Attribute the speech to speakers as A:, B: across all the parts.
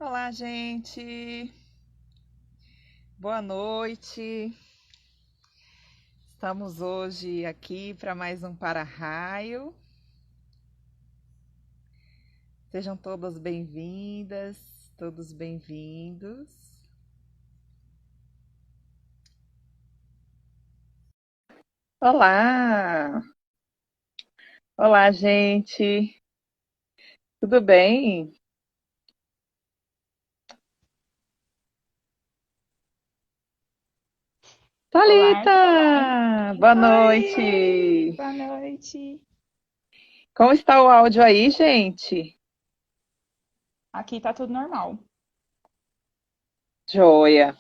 A: Olá, gente. Boa noite. Estamos hoje aqui para mais um Para-Raio. Sejam todas bem-vindas, todos bem-vindos. Olá! Olá, gente. Tudo bem?
B: Olá,
A: Thalita! Boa
B: oi,
A: noite.
B: boa noite.
A: Como está o áudio aí, gente?
B: Aqui tá tudo normal.
A: Joia.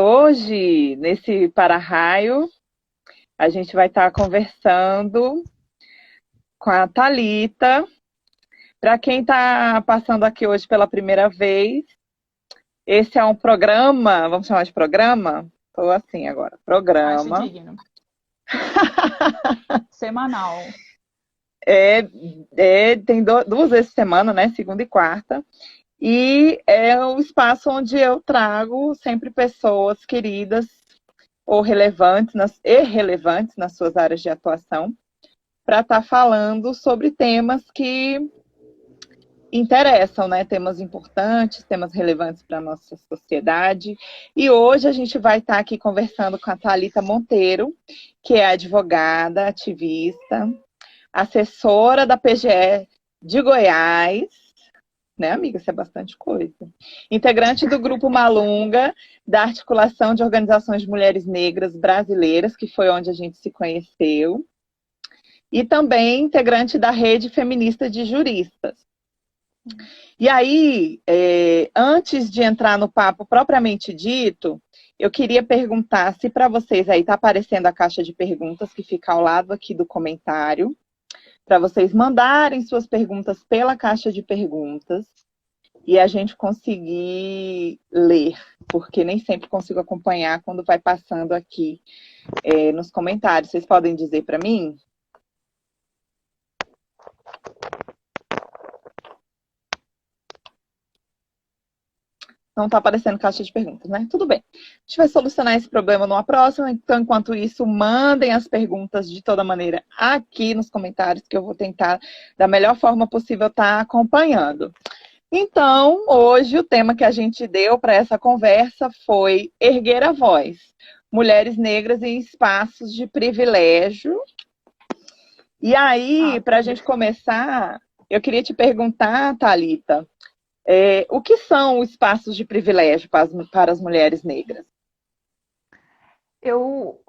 A: Hoje, nesse Para-Raio, a gente vai estar conversando com a Thalita. Para quem está passando aqui hoje pela primeira vez, esse é um programa, vamos chamar de programa? Estou assim agora,
B: Acho
A: programa.
B: digno. Semanal.
A: É, tem duas vezes por semana, né? Segunda e quarta. E é o espaço onde eu trago sempre pessoas queridas ou relevantes irrelevantes nas suas áreas de atuação para estar falando sobre temas que interessam, né? Temas importantes, temas relevantes para a nossa sociedade. E hoje a gente vai estar aqui conversando com a Thalita Monteiro, que é advogada, ativista, assessora da PGE de Goiás, né, amiga? Isso é bastante coisa. Integrante do Grupo Malunga, da Articulação de Organizações de Mulheres Negras Brasileiras, que foi onde a gente se conheceu. E também integrante da Rede Feminista de Juristas. E aí, antes de entrar no papo propriamente dito, eu queria perguntar se para vocês aí está aparecendo a caixa de perguntas que fica ao lado aqui do comentário, para vocês mandarem suas perguntas pela caixa de perguntas e a gente conseguir ler, porque nem sempre consigo acompanhar quando vai passando aqui nos comentários. Vocês podem dizer para mim? Não está aparecendo caixa de perguntas, né? Tudo bem. A gente vai solucionar esse problema numa próxima. Então, enquanto isso, mandem as perguntas de toda maneira aqui nos comentários, que eu vou tentar, da melhor forma possível, estar acompanhando. Então, hoje, o tema que a gente deu para essa conversa foi erguer a voz. Mulheres negras em espaços de privilégio. E aí,
B: Ah,
A: para a gente começar, eu queria te perguntar, Thalita, o que são os espaços de privilégio para as mulheres negras?
B: eu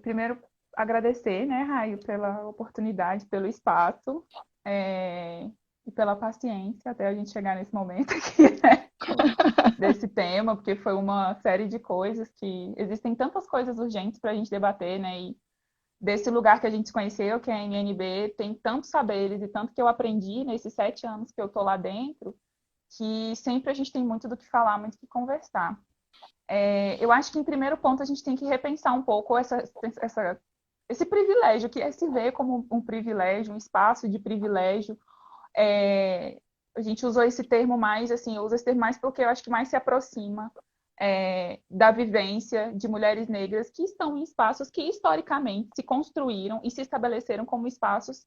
B: primeiro agradecer, né, Raio, pela oportunidade, pelo espaço e pela paciência até a gente chegar nesse momento aqui, né, desse tema, porque foi uma série de coisas que existem tantas coisas urgentes para a gente debater, né, e desse lugar que a gente se conheceu, que é a NNB, tem tantos saberes e tanto que eu aprendi nesses 7 anos que eu tô lá dentro, que sempre a gente tem muito do que falar, muito do que conversar. Eu acho que, em primeiro ponto, a gente tem que repensar um pouco esse privilégio, que é se ver como um privilégio, um espaço de privilégio. A gente usou esse termo mais, assim, eu uso esse termo mais porque eu acho que mais se aproxima da vivência de mulheres negras que estão em espaços que historicamente se construíram e se estabeleceram como espaços,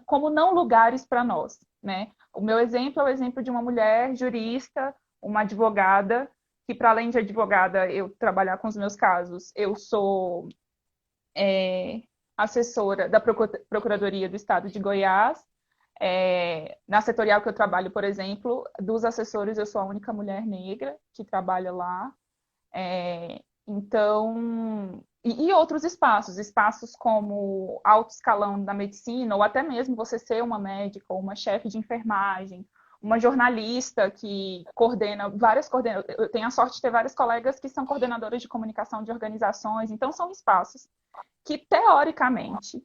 B: como não lugares para nós, né? O meu exemplo é o exemplo de uma mulher jurista, uma advogada, que para além de advogada eu trabalhar com os meus casos, eu sou assessora da Procuradoria do Estado de Goiás. Na setorial que eu trabalho, por exemplo, dos assessores eu sou a única mulher negra que trabalha lá. Então, e outros espaços, espaços como alto escalão da medicina, ou até mesmo você ser uma médica, ou uma chefe de enfermagem, uma jornalista que coordena várias coordenadoras. Eu tenho a sorte de ter várias colegas que são coordenadoras de comunicação de organizações, então são espaços que, teoricamente,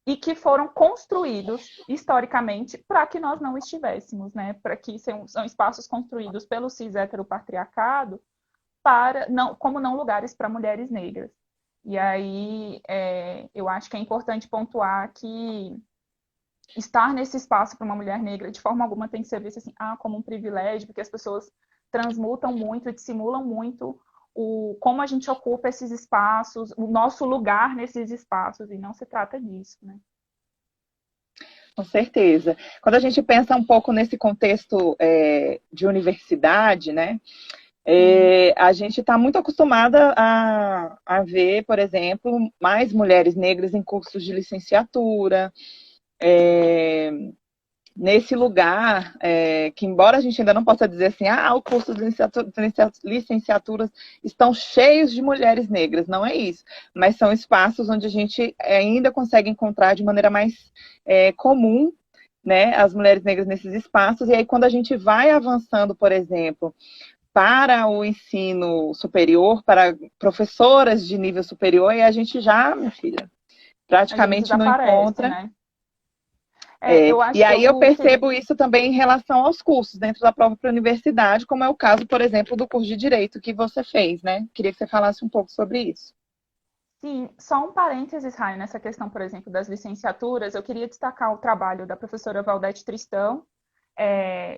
B: e que foram construídos historicamente para que nós não estivéssemos, né? Para que são espaços construídos pelo cis heteropatriarcado para não, como não lugares para mulheres negras. E aí eu acho que é importante pontuar que estar nesse espaço para uma mulher negra, de forma alguma, tem que ser visto assim, como um privilégio, porque as pessoas transmutam muito, dissimulam muito como a gente ocupa esses espaços, o nosso lugar nesses espaços, e não se trata disso, né?
A: Com certeza. Quando a gente pensa um pouco nesse contexto de universidade, né? A gente está muito acostumada a ver, por exemplo, mais mulheres negras em cursos de licenciatura, nesse lugar, que embora a gente ainda não possa dizer assim, o curso de licenciaturas estão cheios de mulheres negras, não é isso, mas são espaços onde a gente ainda consegue encontrar de maneira mais comum, né, as mulheres negras nesses espaços, e aí quando a gente vai avançando, por exemplo, para o ensino superior, para professoras de nível superior, e a gente já, minha filha,
B: A gente
A: praticamente não
B: desaparece,
A: encontra.
B: né? Eu
A: E
B: acho que
A: aí eu
B: o que
A: percebo isso também em relação aos cursos dentro da própria universidade, como é o caso, por exemplo, do curso de Direito que você fez, né? Queria que você falasse um pouco sobre isso.
B: Sim, só um parênteses, Rai, nessa questão, por exemplo, das licenciaturas, eu queria destacar o trabalho da professora Valdete Tristão.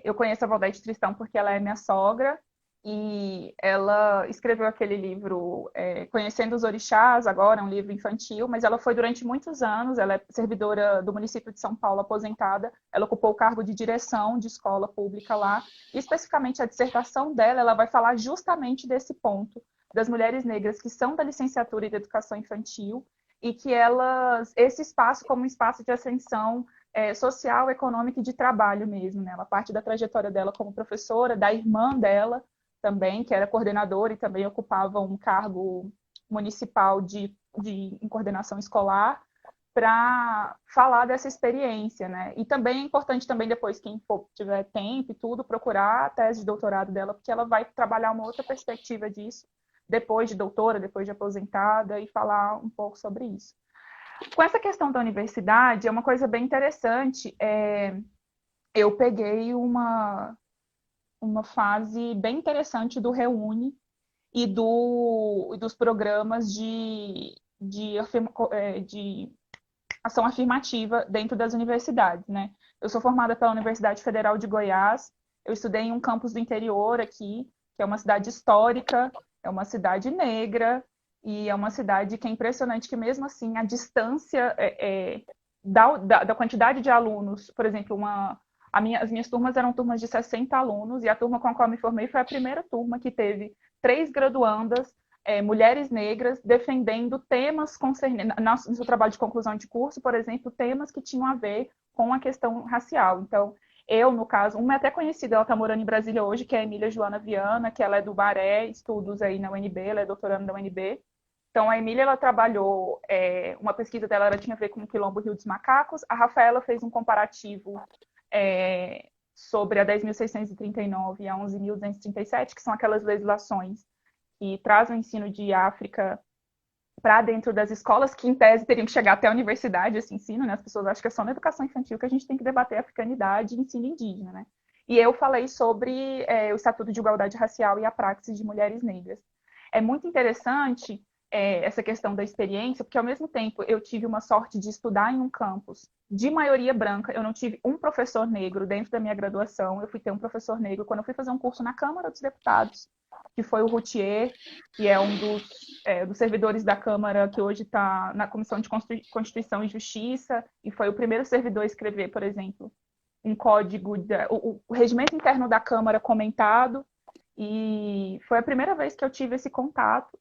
B: Eu conheço a Valdete Tristão porque ela é minha sogra e ela escreveu aquele livro Conhecendo os Orixás, agora é um livro infantil, mas ela foi durante muitos anos, ela é servidora do município de São Paulo, aposentada, ela ocupou o cargo de direção de escola pública lá, e especificamente a dissertação dela, ela vai falar justamente desse ponto, das mulheres negras que são da licenciatura e da educação infantil, e que esse espaço como um espaço de ascensão social, econômica e de trabalho mesmo, né? Ela parte da trajetória dela como professora, da irmã dela também, que era coordenadora e também ocupava um cargo municipal em coordenação escolar, para falar dessa experiência, né? E também é importante também depois, quem for, tiver tempo e tudo, procurar a tese de doutorado dela, porque ela vai trabalhar uma outra perspectiva disso, depois de doutora, depois de aposentada, e falar um pouco sobre isso. Com essa questão da universidade, é uma coisa bem interessante. Eu peguei uma fase bem interessante do Reúne e dos programas de ação afirmativa dentro das universidades, né? Eu sou formada pela Universidade Federal de Goiás, eu estudei em um campus do interior aqui, que é uma cidade histórica, é uma cidade negra, e é uma cidade que é impressionante que mesmo assim a distância da quantidade de alunos, por exemplo, as minhas turmas eram turmas de 60 alunos, e a turma com a qual eu me formei foi a primeira turma que teve 3 graduandas, mulheres negras, defendendo temas concernentes, no seu trabalho de conclusão de curso, por exemplo, temas que tinham a ver com a questão racial. Então, eu, no caso, uma é até conhecida, ela está morando em Brasília hoje, que é a Emília Joana Viana, que ela é do Baré, estudos aí na UNB, ela é doutoranda da UNB. Então, a Emília, ela trabalhou, uma pesquisa dela ela tinha a ver com o Quilombo Rio dos Macacos, a Rafaela fez um comparativo sobre a 10.639 e a 11.237, que são aquelas legislações que trazem o ensino de África para dentro das escolas, que em tese teriam que chegar até a universidade esse ensino, né? As pessoas acham que é só na educação infantil que a gente tem que debater a africanidade e ensino indígena, né? E eu falei sobre o Estatuto de Igualdade Racial e a praxis de mulheres negras. É muito interessante essa questão da experiência, porque ao mesmo tempo eu tive uma sorte de estudar em um campus de maioria branca, eu não tive um professor negro dentro da minha graduação, eu fui ter um professor negro quando eu fui fazer um curso na Câmara dos Deputados, que foi o Routier, que é um dos servidores da Câmara que hoje está na Comissão de Constituição e Justiça, e foi o primeiro servidor a escrever, por exemplo, um código, o regimento interno da Câmara comentado, e foi a primeira vez que eu tive esse contato.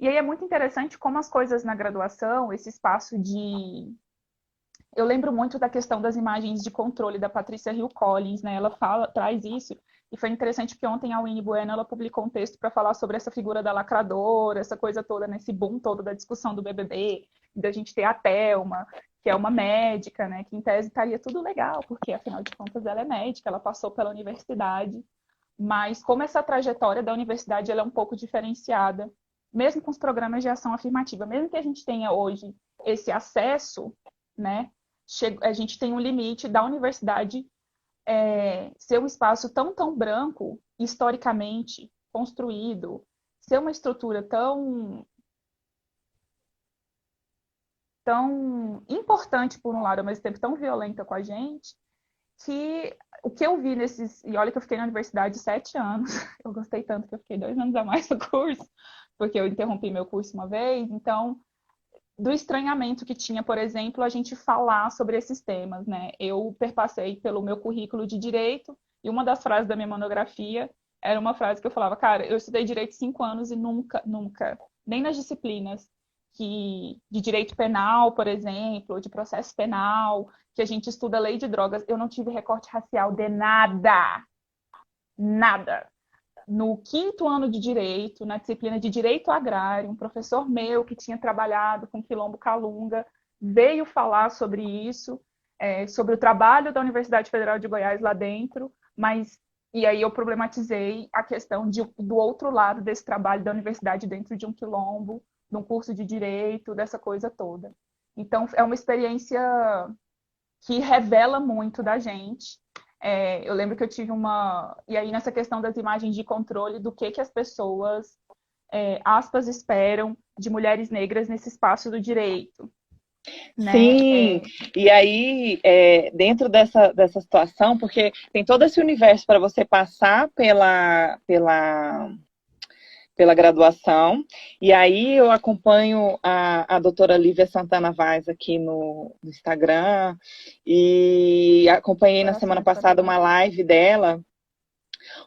B: E aí é muito interessante como as coisas na graduação, esse espaço de... Eu lembro muito da questão das imagens de controle da Patrícia Hill Collins, né? Ela traz isso, e foi interessante porque ontem a Winnie Bueno ela publicou um texto para falar sobre essa figura da lacradora, essa coisa toda, nesse boom todo da discussão do BBB, da gente ter a Thelma, que é uma médica, né? Que em tese estaria tudo legal, porque afinal de contas ela é médica, ela passou pela universidade, mas como essa trajetória da universidade ela é um pouco diferenciada, mesmo com os programas de ação afirmativa, mesmo que a gente tenha hoje esse acesso, né? A gente tem um limite da universidade ser um espaço tão branco, historicamente construído, ser uma estrutura tão tão importante por um lado, ao mesmo tempo tão violenta com a gente, que o que eu vi nesses... E olha que eu fiquei na universidade 7 anos. Eu gostei tanto que eu fiquei 2 anos a mais no curso, porque eu interrompi meu curso uma vez. Então, do estranhamento que tinha, por exemplo, a gente falar sobre esses temas, né? Eu perpassei pelo meu currículo de direito e uma das frases da minha monografia era uma frase que eu falava, cara, eu estudei direito 5 anos e nunca, nem nas disciplinas de direito penal, por exemplo, de processo penal, que a gente estuda lei de drogas, eu não tive recorte racial de nada. Nada. No 5º ano de Direito, na disciplina de Direito Agrário, um professor meu que tinha trabalhado com Quilombo Calunga veio falar sobre isso, sobre o trabalho da Universidade Federal de Goiás lá dentro, mas e aí eu problematizei a questão do outro lado desse trabalho da universidade dentro de um quilombo, de um curso de direito, dessa coisa toda. Então, é uma experiência que revela muito da gente. Eu lembro que eu tive uma... E aí, nessa questão das imagens de controle, do que as pessoas, aspas, esperam de mulheres negras nesse espaço do direito. Né?
A: Sim, e aí, dentro dessa situação, porque tem todo esse universo para você passar pela graduação, e aí eu acompanho a doutora Lívia Santana Vaz aqui no Instagram, e acompanhei na semana passada uma live dela,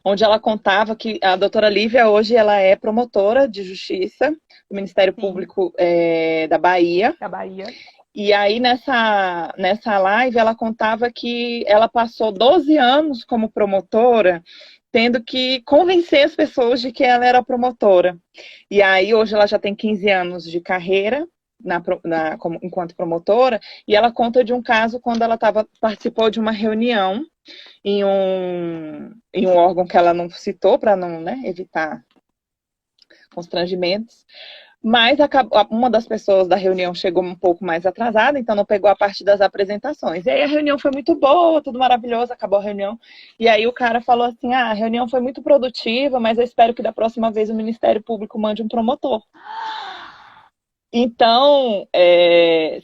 A: onde ela contava que a doutora Lívia hoje ela é promotora de justiça do Ministério Público da Bahia.
B: Da Bahia.
A: E aí, nessa live, ela contava que ela passou 12 anos como promotora, tendo que convencer as pessoas de que ela era promotora. E aí, hoje, ela já tem 15 anos de carreira enquanto promotora, e ela conta de um caso quando ela participou de uma reunião em um órgão que ela não citou, para não, né, evitar constrangimentos. Mas uma das pessoas da reunião chegou um pouco mais atrasada, então não pegou a parte das apresentações. E aí a reunião foi muito boa, tudo maravilhoso, acabou a reunião. E aí o cara falou assim, a reunião foi muito produtiva, mas eu espero que da próxima vez o Ministério Público mande um promotor. Então,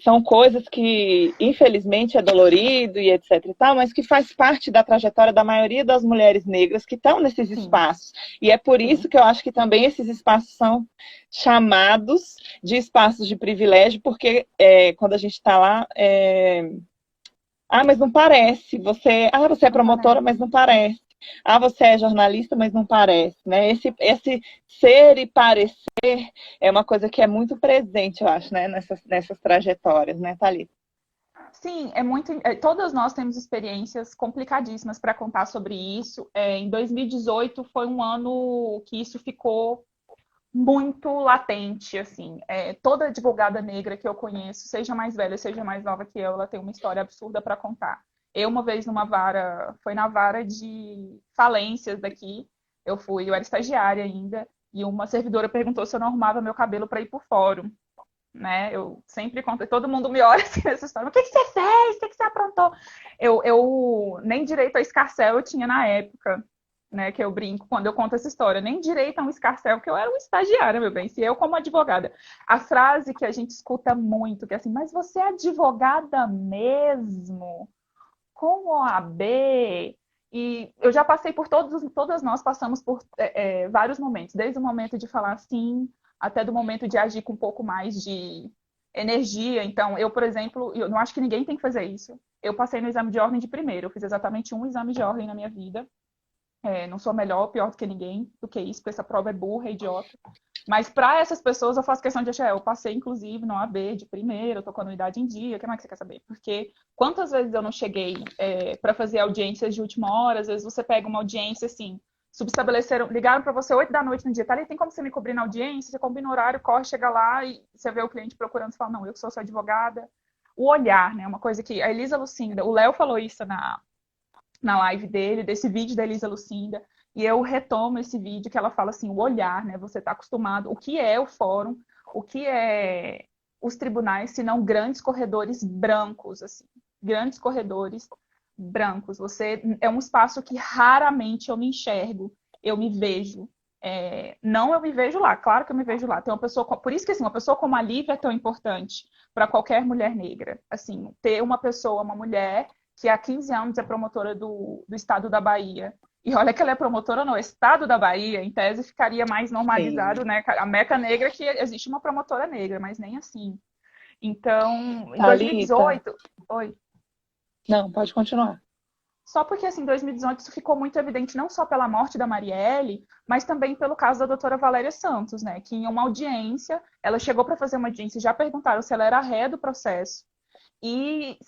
A: são coisas que, infelizmente, é dolorido e etc e tal, mas que faz parte da trajetória da maioria das mulheres negras que estão nesses espaços. E é por isso que eu acho que também esses espaços são chamados de espaços de privilégio, porque quando a gente está lá... mas não parece. Você é promotora, mas não parece. Você é jornalista, mas não parece, né? Esse ser e parecer é uma coisa que é muito presente, eu acho, né? Nessas trajetórias, né, Thalita?
B: Sim, é muito. Todas nós temos experiências complicadíssimas para contar sobre isso. Em 2018 foi um ano que isso ficou muito latente, assim. Toda advogada negra que eu conheço, seja mais velha, seja mais nova que eu, ela tem uma história absurda para contar. Eu, uma vez, foi na vara de falências daqui, eu era estagiária ainda, e uma servidora perguntou se eu não arrumava meu cabelo para ir pro fórum. Né? Eu sempre conto, todo mundo me olha assim nessa história, o que você fez? O que você aprontou? Eu nem direito a escarcéu eu tinha na época, né, que eu brinco quando eu conto essa história, nem direito a um escarcéu, porque eu era uma estagiária, meu bem, se eu como advogada. A frase que a gente escuta muito, que é assim, mas você é advogada mesmo? Com OAB? E eu já passei por todas nós passamos por vários momentos, desde o momento de falar sim, até do momento de agir com um pouco mais de energia. Então, eu, por exemplo, eu não acho que ninguém tem que fazer isso. Eu passei no exame de ordem de primeiro, eu fiz exatamente um exame de ordem na minha vida. Não sou melhor ou pior do que ninguém do que isso, porque essa prova é burra, é idiota. Mas para essas pessoas eu faço questão de achar, eu passei inclusive no AB de primeiro, eu tô com a anuidade em dia, o que mais que você quer saber? Porque quantas vezes eu não cheguei para fazer audiências de última hora, às vezes você pega uma audiência assim, ligaram para você 8 da noite no dia, tá ali, tem como você me cobrir na audiência, você combina o horário, corre, chega lá e você vê o cliente procurando, você fala, não, eu que sou sua advogada. O olhar, né, uma coisa que a Elisa Lucinda, o Léo falou isso na live dele, desse vídeo da Elisa Lucinda, e eu retomo esse vídeo que ela fala assim, o olhar, né? Você está acostumado, o que é o fórum, o que é os tribunais, se não grandes corredores brancos, assim, grandes corredores brancos. É um espaço que raramente eu me enxergo, eu me vejo. Não, eu me vejo lá, claro que eu me vejo lá. Tem uma pessoa, por isso que assim, uma pessoa como a Lívia é tão importante para qualquer mulher negra. Assim, ter uma pessoa, uma mulher que há 15 anos é promotora do estado da Bahia. E olha que ela é promotora no estado da Bahia, em tese ficaria mais
A: Sim.
B: normalizado, né? A Meca Negra que existe uma promotora negra, mas nem assim. Então, em
A: Thalita,
B: 2018, oi.
A: não, pode continuar.
B: Só porque, assim, em 2018 isso ficou muito evidente não só pela morte da Marielle, mas também pelo caso da doutora Valéria Santos, né? Que em uma audiência, ela chegou para fazer uma audiência e já perguntaram se ela era ré do processo. E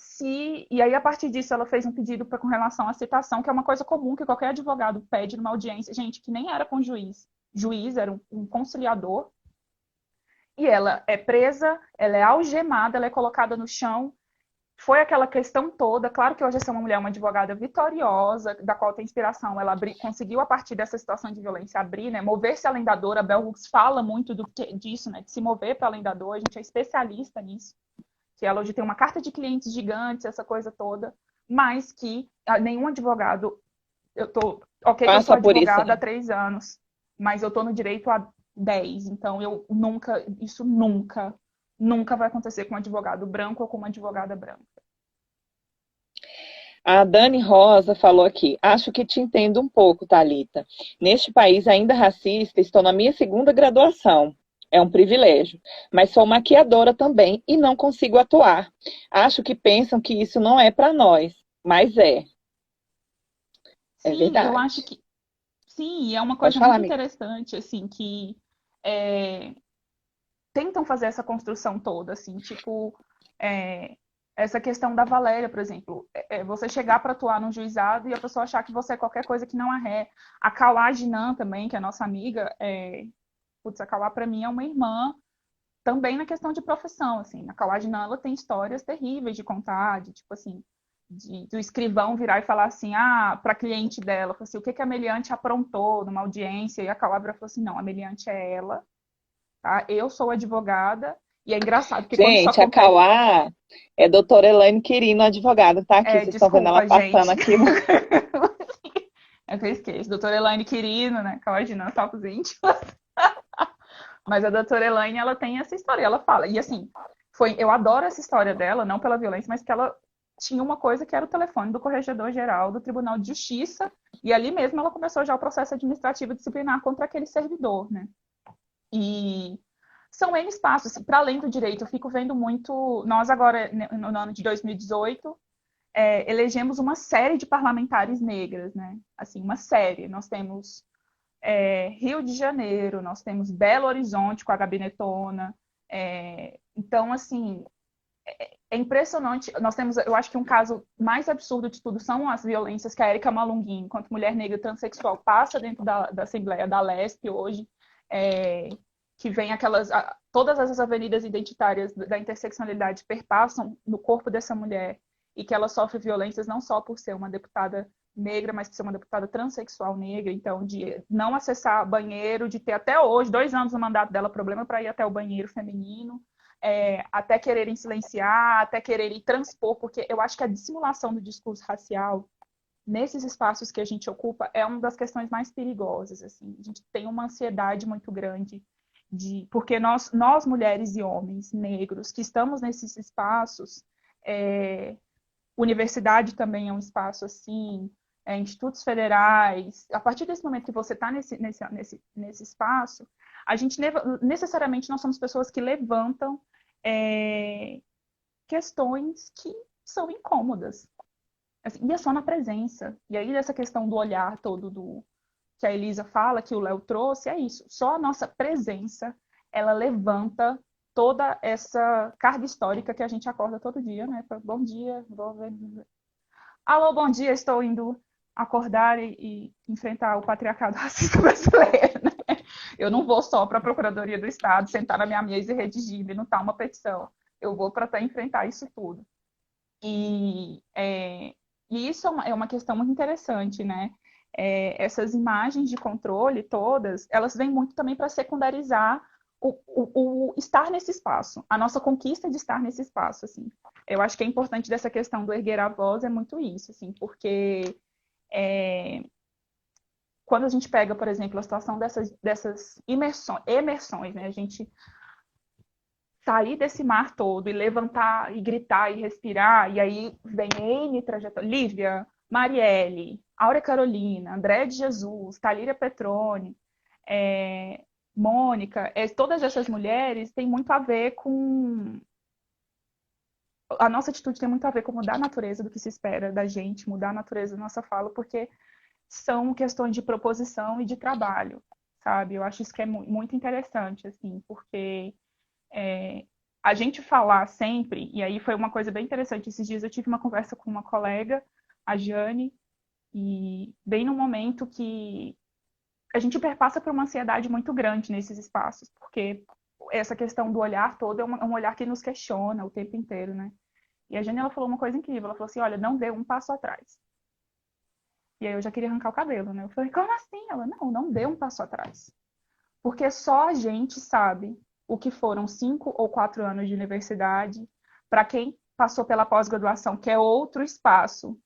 B: aí, a partir disso, ela fez um pedido com relação à citação, que é uma coisa comum que qualquer advogado pede numa audiência. Gente, que nem era com juiz. Juiz era um conciliador. E ela é presa, ela é algemada, ela é colocada no chão, foi aquela questão toda. Claro que hoje essa uma mulher, uma advogada vitoriosa, da qual tem inspiração. Ela conseguiu, a partir dessa situação de violência, abrir, né, mover-se além da dor. A Bell Hooks fala muito disso, né, de se mover para além da dor. A gente é especialista nisso. Que ela hoje tem uma carta de clientes gigantes, essa coisa toda. Mas que nenhum advogado... Ok, que eu sou
A: Passa por isso,
B: advogada há
A: né?
B: 3 anos, mas eu estou no direito há 10. Então, isso nunca vai acontecer com um advogado branco ou com uma advogada branca.
A: A Dani Rosa falou aqui: acho que te entendo um pouco, Thalita. Neste país ainda racista, estou na minha segunda graduação. É um privilégio. Mas sou maquiadora também e não consigo atuar. Acho que pensam que isso não é para nós, mas é. É
B: Sim, eu
A: verdade.
B: acho que sim, e é uma
A: Pode
B: coisa
A: falar,
B: muito
A: amiga.
B: interessante, assim, que é, tentam fazer essa construção toda, assim, tipo, é, essa questão da Valéria, por exemplo, você chegar para atuar num juizado e a pessoa achar que você é qualquer coisa que não a ré. A Kauá Jinan também, que é nossa amiga, putz, a Kauá para mim é uma irmã também na questão de profissão, assim. A Kauá Jinan, ela tem histórias terríveis de contar, de, tipo assim, do escrivão virar e falar assim, para cliente dela, assim, o que a Meliante aprontou numa audiência, e a Calabria falou assim, não, a Meliante é ela, tá? Eu sou advogada, e é engraçado, porque quando isso
A: Gente, a
B: acontece,
A: Cauá é doutora Elaine Quirino, advogada, tá aqui. Vocês estão vendo ela
B: desculpa,
A: passando
B: gente,
A: aqui no.
B: é que eu esqueço, doutora Elaine Quirino, né, Calabria Jinan, salve os íntimos, mas a doutora Elaine, ela tem essa história, ela fala, e assim, eu adoro essa história dela, não pela violência, mas que ela tinha uma coisa que era o telefone do Corregedor-Geral do Tribunal de Justiça, e ali mesmo ela começou já o processo administrativo disciplinar contra aquele servidor, né? E são N espaços, assim, para além do direito, eu fico vendo muito. Nós, agora, no ano de 2018, elegemos uma série de parlamentares negras, né? Assim, uma série. Nós temos Rio de Janeiro, nós temos Belo Horizonte com a Gabinetona. Então, assim, é impressionante. Nós temos, eu acho que um caso mais absurdo de tudo são as violências que a Érica Malunguinho, enquanto mulher negra transexual, passa dentro da Assembleia da Lesp hoje, é, que vem todas essas avenidas identitárias da interseccionalidade perpassam no corpo dessa mulher e que ela sofre violências não só por ser uma deputada negra, mas por ser uma deputada transexual negra, então de não acessar banheiro, de ter até hoje, 2 anos no mandato dela, problema para ir até o banheiro feminino, até quererem silenciar, até quererem transpor, porque eu acho que a dissimulação do discurso racial nesses espaços que a gente ocupa é uma das questões mais perigosas. Assim. A gente tem uma ansiedade muito grande porque nós mulheres e homens negros que estamos nesses espaços, universidade também é um espaço assim, institutos federais. A partir desse momento que você está nesse espaço, a gente necessariamente nós somos pessoas que levantam questões que são incômodas. Assim, e é só na presença. E aí, essa questão do olhar todo que a Elisa fala, que o Léo trouxe, é isso. Só a nossa presença, ela levanta toda essa carga histórica que a gente acorda todo dia, né? Bom dia, vou ver. Alô, bom dia, estou indo acordar e enfrentar o patriarcado racista brasileiro, né? Eu não vou só para a Procuradoria do Estado, sentar na minha mesa e redigir, minutar uma petição. Eu vou para até enfrentar isso tudo. E, e isso é uma questão muito interessante, né? Essas imagens de controle todas, elas vêm muito também para secundarizar o estar nesse espaço, a nossa conquista de estar nesse espaço, assim. Eu acho que é importante dessa questão do erguer a voz é muito isso, assim, porque quando a gente pega, por exemplo, a situação dessas emersões, né? A gente sair desse mar todo e levantar e gritar e respirar, e aí vem N trajetória. Lívia, Marielle, Áurea Carolina, André de Jesus, Talíria Petrone, Mônica, todas essas mulheres têm muito a ver com. A nossa atitude tem muito a ver com mudar a natureza do que se espera da gente, mudar a natureza da nossa fala, porque são questões de proposição e de trabalho, sabe? Eu acho isso que é muito interessante, assim, porque a gente falar sempre, e aí foi uma coisa bem interessante, esses dias eu tive uma conversa com uma colega, a Jane, e bem no momento que a gente perpassa por uma ansiedade muito grande nesses espaços, porque essa questão do olhar todo é um olhar que nos questiona o tempo inteiro, né? E a Jane, ela falou uma coisa incrível, ela falou assim, olha, não dê um passo atrás. E aí eu já queria arrancar o cabelo, né? Eu falei, como assim? Ela, não dê um passo atrás. Porque só a gente sabe o que foram 5 ou 4 anos de universidade, para quem passou pela pós-graduação, que é outro espaço,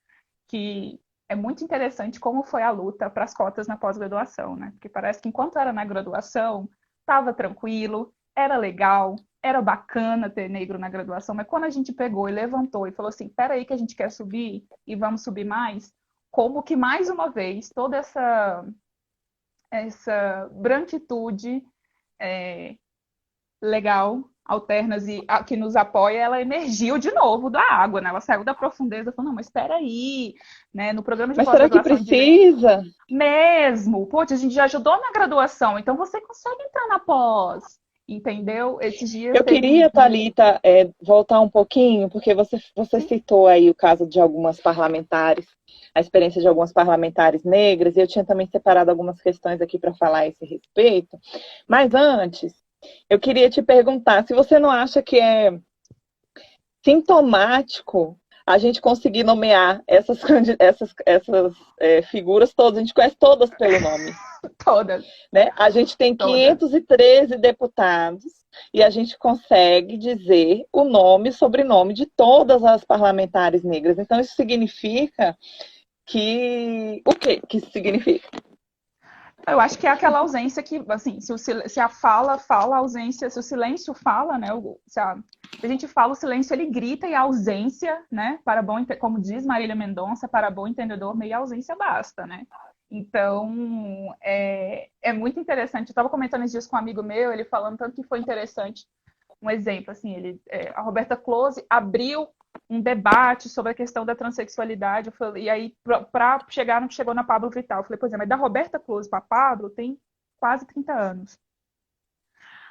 B: que é muito interessante como foi a luta para as cotas na pós-graduação, né? Porque parece que enquanto era na graduação, estava tranquilo, era legal, era bacana ter negro na graduação, mas quando a gente pegou e levantou e falou assim, peraí que a gente quer subir e vamos subir mais, como que mais uma vez toda essa branquitude legal, alternas e que nos apoia, ela emergiu de novo da água, né? Ela saiu da profundeza e falou, não, mas espera aí, né? No programa de
A: Mas será que
B: pós-graduação em Direito...
A: precisa?
B: Mesmo! Pô, a gente já ajudou na graduação, então você consegue entrar na pós, entendeu? Esses dias
A: Eu queria, Thalita, voltar um pouquinho, porque você citou aí o caso de algumas parlamentares, a experiência de algumas parlamentares negras, e eu tinha também separado algumas questões aqui para falar a esse respeito. Mas antes, eu queria te perguntar se você não acha que é sintomático a gente conseguir nomear essas figuras todas, a gente conhece todas pelo nome.
B: Todas.
A: Né? A gente tem 513 deputados e a gente consegue dizer o nome e sobrenome de todas as parlamentares negras. Então, isso significa que... O que isso significa?
B: Eu acho que é aquela ausência que, assim, se a fala, a ausência, se o silêncio fala, né? Se a gente fala, o silêncio ele grita e a ausência, né? Para bom, como diz Marília Mendonça, para bom entendedor, meia ausência basta, né? Então, é muito interessante. Eu estava comentando esses dias com um amigo meu, ele falando tanto que foi interessante. Um exemplo, assim, a Roberta Close abriu um debate sobre a questão da transexualidade. E aí, para chegar no que chegou na Pablo Vittar, eu falei, pois é, mas da Roberta Close para Pablo tem quase 30 anos.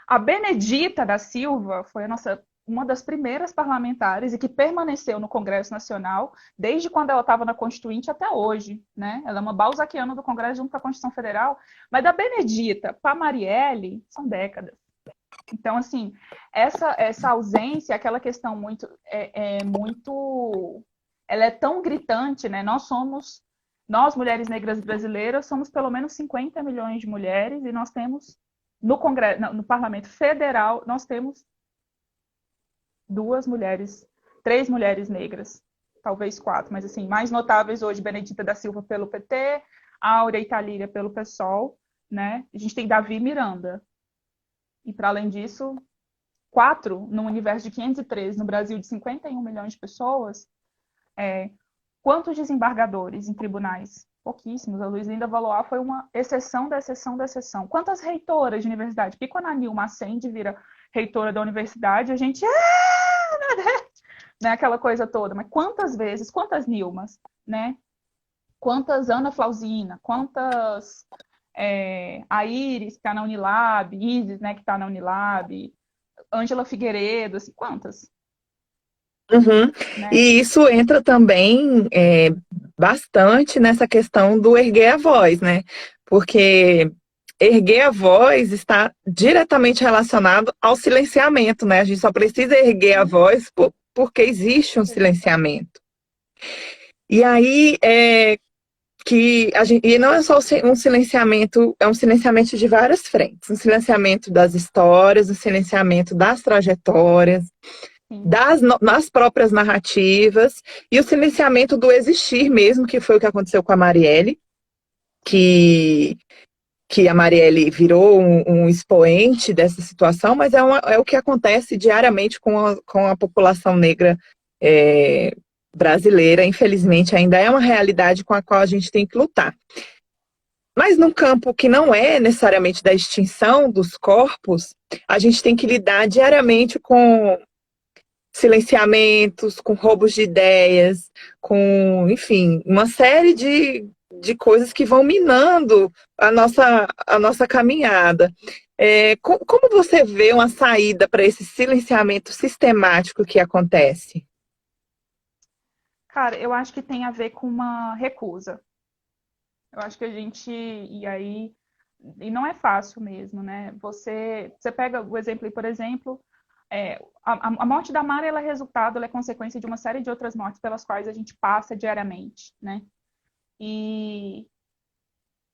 B: A Benedita da Silva foi uma das primeiras parlamentares e que permaneceu no Congresso Nacional desde quando ela estava na Constituinte até hoje, né? Ela é uma balzaquiana do Congresso junto com a Constituição Federal, mas da Benedita para Marielle são décadas. Então, assim, essa ausência, aquela questão muito, ela é tão gritante, né? Nós, mulheres negras brasileiras, somos pelo menos 50 milhões de mulheres e nós temos, no Congresso, no Parlamento Federal, nós temos 3 mulheres negras, talvez 4, mas assim, mais notáveis hoje, Benedita da Silva pelo PT, Áurea e Talíria pelo PSOL, né? A gente tem Davi e Miranda. E, para além disso, 4 no universo de 513, no Brasil de 51 milhões de pessoas. Quantos desembargadores em tribunais? Pouquíssimos. A Luizinda Valois foi uma exceção da exceção da exceção. Quantas reitoras de universidade? Porque quando a Nilma Ascende vira reitora da universidade, a gente... né? Aquela coisa toda. Mas quantas vezes, quantas Nilmas, né? Quantas Ana Flausina, quantas... a Iris, que está na Unilab, Isis, né, que está na Unilab, Ângela Figueiredo, assim, quantas?
A: Uhum.
B: Né?
A: E isso entra também bastante nessa questão do erguer a voz, né? Porque erguer a voz está diretamente relacionado ao silenciamento, né? A gente só precisa erguer a voz porque existe um silenciamento. E aí, e não é só um silenciamento, é um silenciamento de várias frentes. Um silenciamento das histórias, um silenciamento das trajetórias, nas próprias narrativas, e o silenciamento do existir mesmo, que foi o que aconteceu com a Marielle, que, que a Marielle virou um expoente dessa situação, mas é o que acontece diariamente com a população negra brasileira. Infelizmente, ainda é uma realidade com a qual a gente tem que lutar. Mas num campo que não é necessariamente da extinção dos corpos, a gente tem que lidar diariamente com silenciamentos, com roubos de ideias, com, enfim, uma série de coisas que vão minando a nossa caminhada. Como você vê uma saída para esse silenciamento sistemático que acontece?
B: Cara, eu acho que tem a ver com uma recusa. Eu acho que a gente, e não é fácil mesmo, né? Você pega o exemplo, por exemplo, a morte da Mara, ela é resultado, ela é consequência de uma série de outras mortes pelas quais a gente passa diariamente, né? E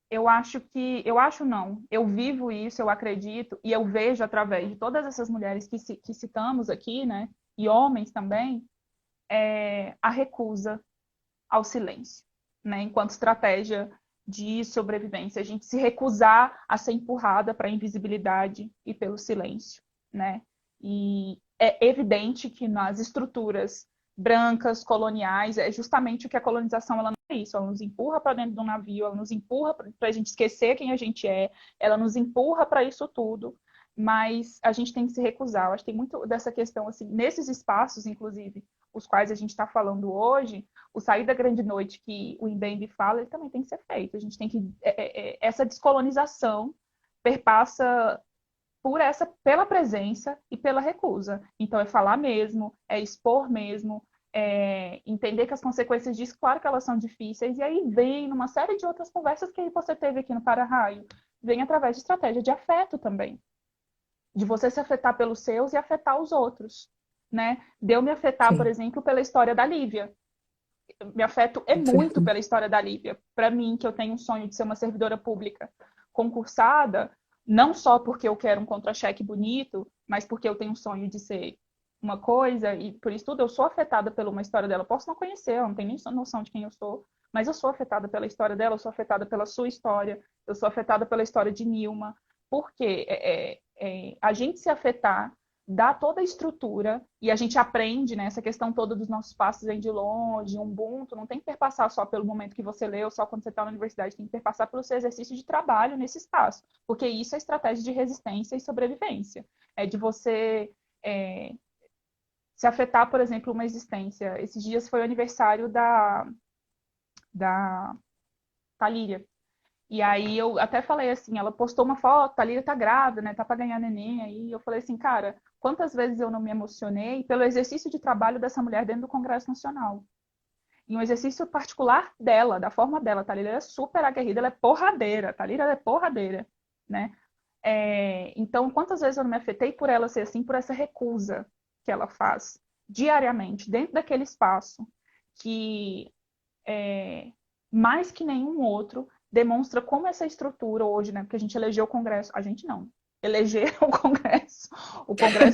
B: eu acho não, eu vivo isso, eu acredito, e eu vejo através de todas essas mulheres que citamos aqui, né? E homens também, a recusa ao silêncio, né? Enquanto estratégia de sobrevivência, a gente se recusar a ser empurrada para a invisibilidade e pelo silêncio, né? E é evidente que nas estruturas brancas, coloniais, é justamente o que a colonização ela não é isso, ela nos empurra para dentro do navio, ela nos empurra para a gente esquecer quem a gente é, ela nos empurra para isso tudo, mas a gente tem que se recusar. Eu acho que tem muito dessa questão, assim, nesses espaços, inclusive, os quais a gente está falando hoje, o sair da grande noite que o Mbembe fala, ele também tem que ser feito. A gente tem que essa descolonização perpassa pela presença e pela recusa. Então é falar mesmo, é expor mesmo, entender que as consequências disso, claro que elas são difíceis, e aí vem numa série de outras conversas que você teve aqui no Para-Raio, vem através de estratégia de afeto também, de você se afetar pelos seus e afetar os outros, né? De eu me afetar, por
A: Sim,
B: exemplo, pela história da Lívia. Me afeto
A: com
B: muito
A: certeza.
B: pela história da Lívia. Para mim, que eu tenho um sonho de ser uma servidora pública concursada, não só porque eu quero um contra-cheque bonito, mas porque eu tenho um sonho de ser uma coisa, e por isso tudo eu sou afetada pela uma história dela. Posso não conhecer, eu não tenho nem noção de quem eu sou, mas eu sou afetada pela história dela, eu sou afetada pela sua história, eu sou afetada pela história de Nilma, porque a gente se afetar dá toda a estrutura e a gente aprende, né, essa questão toda dos nossos passos vem de longe, Ubuntu, não tem que perpassar só pelo momento que você leu, só quando você está na universidade, tem que perpassar pelo seu exercício de trabalho nesse espaço, porque isso é estratégia de resistência e sobrevivência. É de você se afetar, por exemplo, uma existência. Esses dias foi o aniversário da Talíria. E aí eu até falei assim, ela postou uma foto, a Lília tá grávida, né? Tá para ganhar neném aí. Eu falei assim, cara, quantas vezes eu não me emocionei pelo exercício de trabalho dessa mulher dentro do Congresso Nacional. E um exercício particular dela, da forma dela. A Thalília é super aguerrida, ela é porradeira. A Thalília é porradeira, né? Então, quantas vezes eu não me afetei por ela ser assim, por essa recusa que ela faz diariamente, dentro daquele espaço, que mais que nenhum outro, demonstra como essa estrutura hoje, né? Porque a gente elegeu o Congresso, a gente não, eleger o Congresso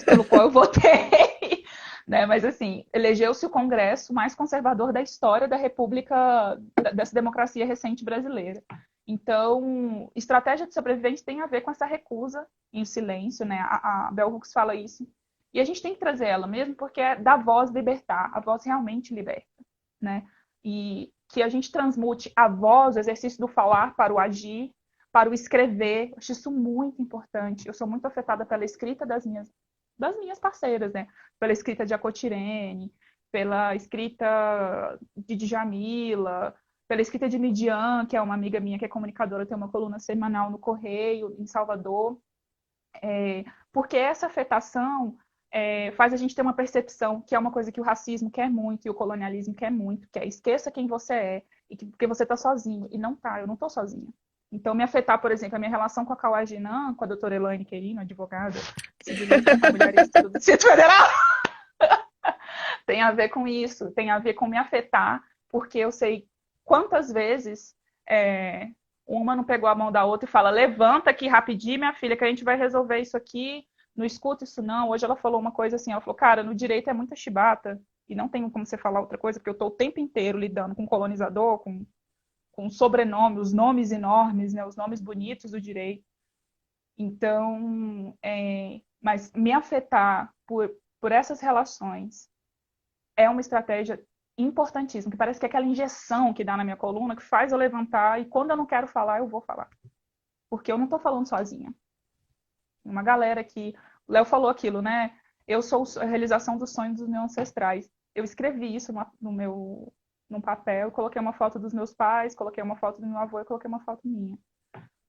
B: pelo qual eu votei, né? Mas assim, elegeu-se o Congresso mais conservador da história da República, dessa democracia recente brasileira. Então, estratégia de sobrevivência tem a ver com essa recusa em silêncio, né? A Bell Hooks fala isso. E a gente tem que trazer ela mesmo, porque é da voz libertar, a voz realmente liberta, né? E que a gente transmute a voz, o exercício do falar para o agir, para o escrever. Eu acho isso muito importante. Eu sou muito afetada pela escrita das minhas parceiras, né? Pela escrita de Acotirene, pela escrita de Djamila, pela escrita de Midian, que é uma amiga minha que é comunicadora, tem uma coluna semanal no Correio, em Salvador. Porque essa afetação faz a gente ter uma percepção que é uma coisa que o racismo quer muito e o colonialismo quer muito, que é esqueça quem você é e porque você está sozinho. E não tá, eu não estou sozinha. Então, me afetar, por exemplo, a minha relação com a Kauai Jinan, com a doutora Elaine Querino, advogada civilista, familiarista do Distrito Federal, tem a ver com isso, tem a ver com me afetar, porque eu sei quantas vezes uma não pegou a mão da outra e fala, levanta aqui rapidinho, minha filha, que a gente vai resolver isso aqui, não escuta isso não. Hoje ela falou uma coisa assim, ela falou, cara, no direito é muita chibata, e não tem como você falar outra coisa, porque eu estou o tempo inteiro lidando com colonizador, com com sobrenome, os nomes enormes, né, os nomes bonitos do direito. Então, mas me afetar por essas relações é uma estratégia importantíssima, que parece que é aquela injeção que dá na minha coluna, que faz eu levantar, e quando eu não quero falar, eu vou falar. Porque eu não estou falando sozinha. Uma galera que... O Léo falou aquilo, né? Eu sou a realização dos sonhos dos meus ancestrais. Eu escrevi isso num papel, coloquei uma foto dos meus pais, coloquei uma foto do meu avô e coloquei uma foto minha.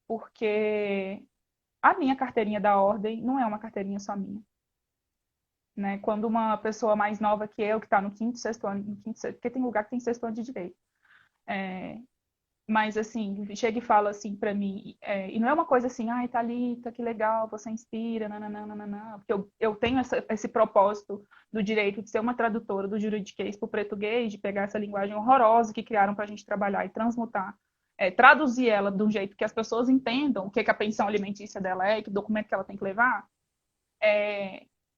B: Porque a minha carteirinha da ordem não é uma carteirinha só minha. Né? Quando uma pessoa mais nova que eu, que está no quinto, sexto ano, porque tem lugar que tem sexto ano de direito, mas assim, chega e fala assim para mim, e não é uma coisa assim, ai, Thalita, que legal, você inspira, nananana, porque eu tenho esse propósito do direito de ser uma tradutora do juridiquês para o português, de pegar essa linguagem horrorosa que criaram para a gente trabalhar e transmutar, traduzir ela de um jeito que as pessoas entendam o que a pensão alimentícia dela é, que documento que ela tem que levar.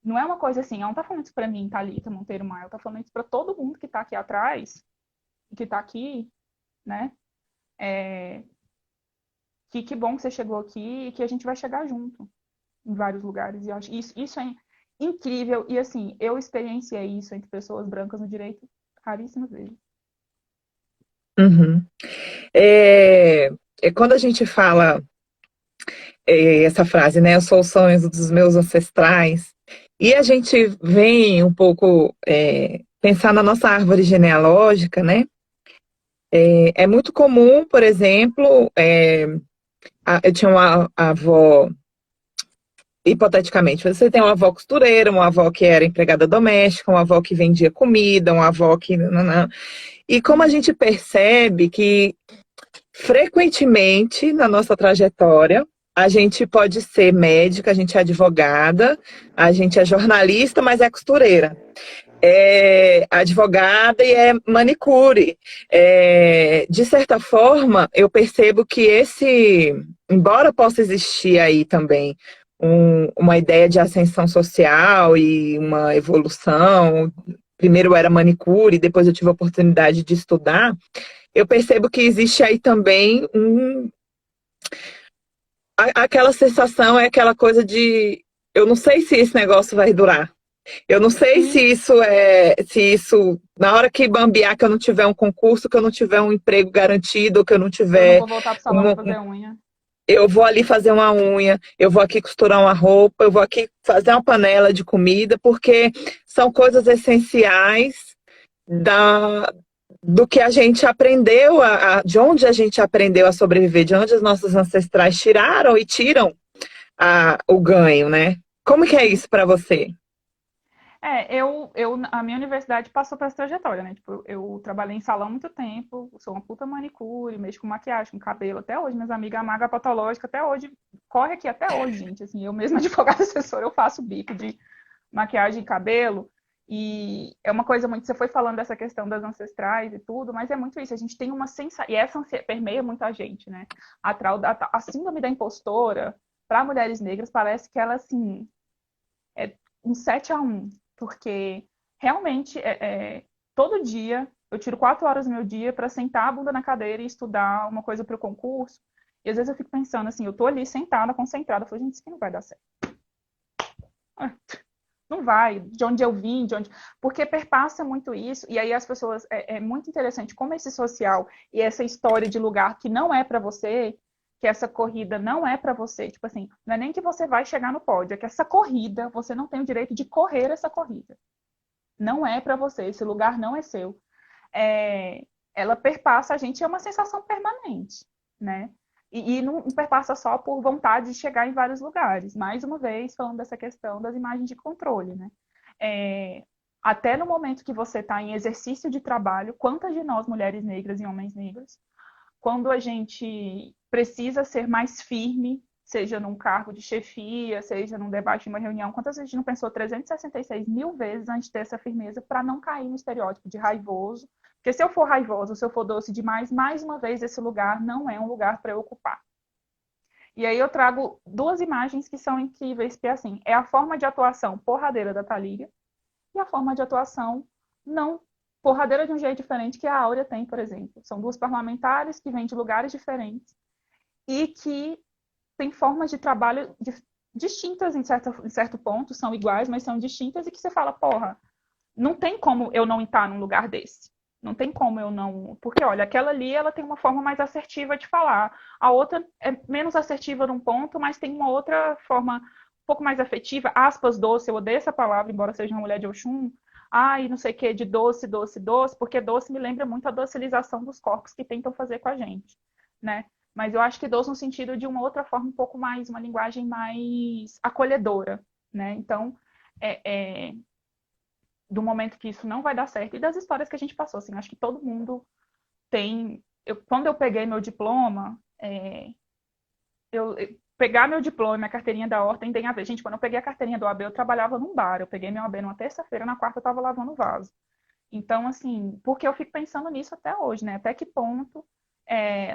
B: Não é uma coisa assim, ela não está falando isso para mim, Thalita Monteiro Maia, ela está falando isso para todo mundo que está aqui atrás, que está aqui, né? Que bom que você chegou aqui e que a gente vai chegar junto em vários lugares. E eu acho isso é incrível. E assim, eu experienciei isso entre pessoas brancas no direito raríssimas vezes.
A: Uhum. Quando a gente fala essa frase, né? Eu sou os sonhos dos meus ancestrais. E a gente vem um pouco pensar na nossa árvore genealógica, né? É muito comum, por exemplo, eu tinha uma avó, hipoteticamente, você tem uma avó costureira, uma avó que era empregada doméstica, uma avó que vendia comida, uma avó que... E como a gente percebe que frequentemente na nossa trajetória, a gente pode ser médica, a gente é advogada, a gente é jornalista, mas é costureira. É advogada e é manicure. De certa forma, eu percebo que embora possa existir aí também uma ideia de ascensão social e uma evolução, primeiro eu era manicure, depois eu tive a oportunidade de estudar, eu percebo que existe aí também aquela sensação, é aquela coisa de eu não sei se esse negócio vai durar. Eu não sei se isso, na hora que bambear, que eu não tiver um concurso, que eu não tiver um emprego garantido, que eu não
B: Eu não
A: tiver.
B: vou voltar pro salão para fazer unha.
A: Eu vou ali fazer uma unha, eu vou aqui costurar uma roupa, eu vou aqui fazer uma panela de comida, porque são coisas essenciais do que a gente aprendeu, de onde a gente aprendeu a sobreviver, de onde os nossos ancestrais tiraram e tiram o ganho, né? Como que é isso para você?
B: A minha universidade passou por essa trajetória, né? Tipo, eu trabalhei em salão há muito tempo, sou uma puta manicure, mexo com maquiagem, com cabelo, até hoje, minhas amigas, a maga patológica, até hoje, corre aqui até hoje, gente, assim, eu mesma advogada assessora, eu faço bico de maquiagem e cabelo, e é uma coisa muito, você foi falando dessa questão das ancestrais e tudo, mas é muito isso, a gente tem uma sensação, e essa permeia muita gente, né? A síndrome da impostora, para mulheres negras, parece que ela, assim, é um 7-1, porque realmente todo dia eu tiro 4 horas do meu dia para sentar a bunda na cadeira e estudar uma coisa para o concurso. E às vezes eu fico pensando assim, eu tô ali sentada, concentrada, eu falo, gente, isso aqui não vai dar certo. Não vai, de onde eu vim, de onde. Porque perpassa muito isso, e aí as pessoas. É muito interessante como esse social e essa história de lugar que não é para você, que essa corrida não é para você. Tipo assim, não é nem que você vai chegar no pódio, é que essa corrida, você não tem o direito de correr essa corrida. Não é para você, esse lugar não é seu. Ela perpassa a gente, é uma sensação permanente, né? E não perpassa só por vontade de chegar em vários lugares. Mais uma vez, falando dessa questão das imagens de controle, né? Até no momento que você está em exercício de trabalho, quantas de nós, mulheres negras e homens negros, quando a gente precisa ser mais firme, seja num cargo de chefia, seja num debate, numa reunião, quantas vezes a gente não pensou 366 mil vezes antes de ter essa firmeza para não cair no estereótipo de raivoso? Porque se eu for raivosa, se eu for doce demais, mais uma vez esse lugar não é um lugar para eu ocupar. E aí eu trago duas imagens que são incríveis, que é assim, é a forma de atuação porradeira da Thalíria e a forma de atuação não porradeira de um jeito diferente que a Áurea tem, por exemplo. São duas parlamentares que vêm de lugares diferentes e que têm formas de trabalho distintas em certo ponto, são iguais, mas são distintas, e que você fala, porra, não tem como eu não estar num lugar desse. Não tem como eu não... Porque, olha, aquela ali, ela tem uma forma mais assertiva de falar. A outra é menos assertiva num ponto, mas tem uma outra forma um pouco mais afetiva. Aspas, doce, eu odeio essa palavra, embora seja uma mulher de Oxum. Ai, não sei o que, de doce, doce, doce, porque doce me lembra muito a docilização dos corpos que tentam fazer com a gente, né? Mas eu acho que doce no sentido de uma outra forma um pouco mais, uma linguagem mais acolhedora, né? Então, do momento que isso não vai dar certo e das histórias que a gente passou, assim, acho que todo mundo tem... quando eu peguei meu diploma, pegar meu diploma e minha carteirinha da ordem tem a ver. Gente, quando eu peguei a carteirinha do OAB, eu trabalhava num bar. Eu peguei meu OAB numa terça-feira, na quarta eu estava lavando vaso. Então, assim, porque eu fico pensando nisso até hoje, né? Até que ponto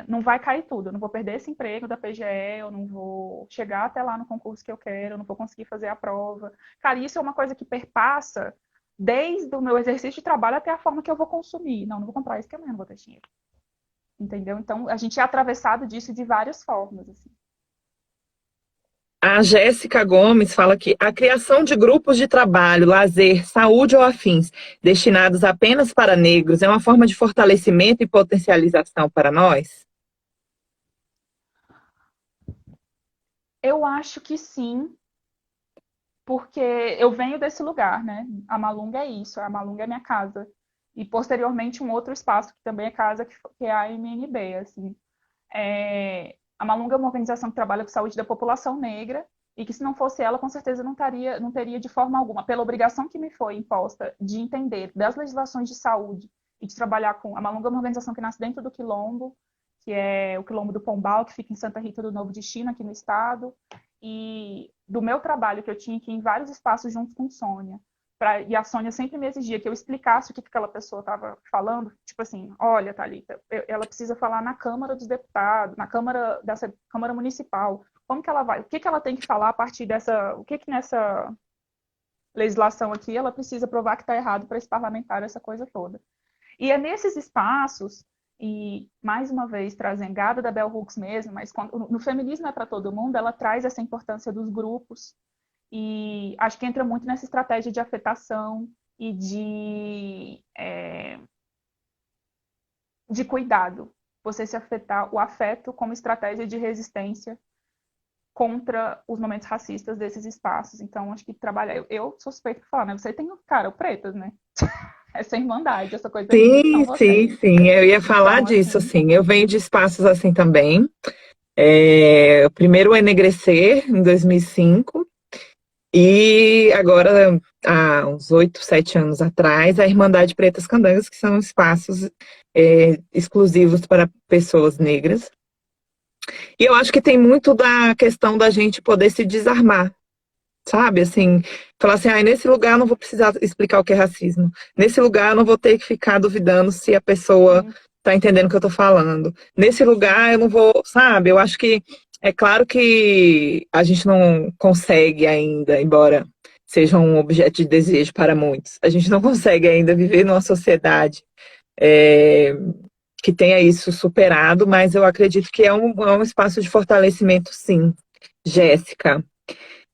B: não vai cair tudo? Eu não vou perder esse emprego da PGE, eu não vou chegar até lá no concurso que eu quero, eu não vou conseguir fazer a prova. Cara, isso é uma coisa que perpassa desde o meu exercício de trabalho até a forma que eu vou consumir. Não vou comprar isso que amanhã não vou ter dinheiro. Entendeu? Então, a gente é atravessado disso de várias formas, assim.
A: A Jéssica Gomes fala que a criação de grupos de trabalho, lazer, saúde ou afins destinados apenas para negros é uma forma de fortalecimento e potencialização para nós?
B: Eu acho que sim, porque eu venho desse lugar, né? A Malunga é isso, a Malunga é minha casa. E, posteriormente, um outro espaço que também é casa, que é a MNB, assim. A Malunga é uma organização que trabalha com saúde da população negra, e que, se não fosse ela, com certeza não teria de forma alguma, pela obrigação que me foi imposta de entender das legislações de saúde e de trabalhar com... A Malunga é uma organização que nasce dentro do Quilombo, que é o Quilombo do Pombal, que fica em Santa Rita do Novo Destino, aqui no estado, e do meu trabalho, que eu tinha que ir em vários espaços junto com Sônia. E a Sônia sempre me exigia que eu explicasse o que aquela pessoa estava falando. Tipo assim, olha, Thalita, ela precisa falar na Câmara dos Deputados, na dessa Câmara Municipal. Como que ela vai? O que ela tem que falar a partir dessa... O que nessa legislação aqui ela precisa provar que está errado para esse parlamentar, essa coisa toda. E é nesses espaços, e mais uma vez trazendo Gada da Bell Hooks mesmo, mas no Feminismo é para Todo Mundo, ela traz essa importância dos grupos, e acho que entra muito nessa estratégia de afetação e de cuidado. Você se afetar, o afeto como estratégia de resistência contra os momentos racistas desses espaços. Então, acho que trabalhar... Eu sou suspeita por falar, né? Você tem, cara, o pretas, né? Essa irmandade, essa coisa linda que são vocês.
A: Sim. Eu ia falar
B: Então,
A: disso,
B: assim,
A: assim. Eu venho de espaços assim também. Primeiro o Enegrecer, em 2005. E agora, há uns 8, 7 anos atrás, a Irmandade Pretas Candangas, que são espaços exclusivos para pessoas negras. E eu acho que tem muito da questão da gente poder se desarmar, sabe? Assim, falar assim, nesse lugar eu não vou precisar explicar o que é racismo. Nesse lugar eu não vou ter que ficar duvidando se a pessoa está entendendo o que eu estou falando. Nesse lugar eu não vou, sabe? Eu acho que é claro que a gente não consegue ainda, embora seja um objeto de desejo para muitos, a gente não consegue ainda viver numa sociedade que tenha isso superado, mas eu acredito que é um espaço de fortalecimento, sim. Jéssica,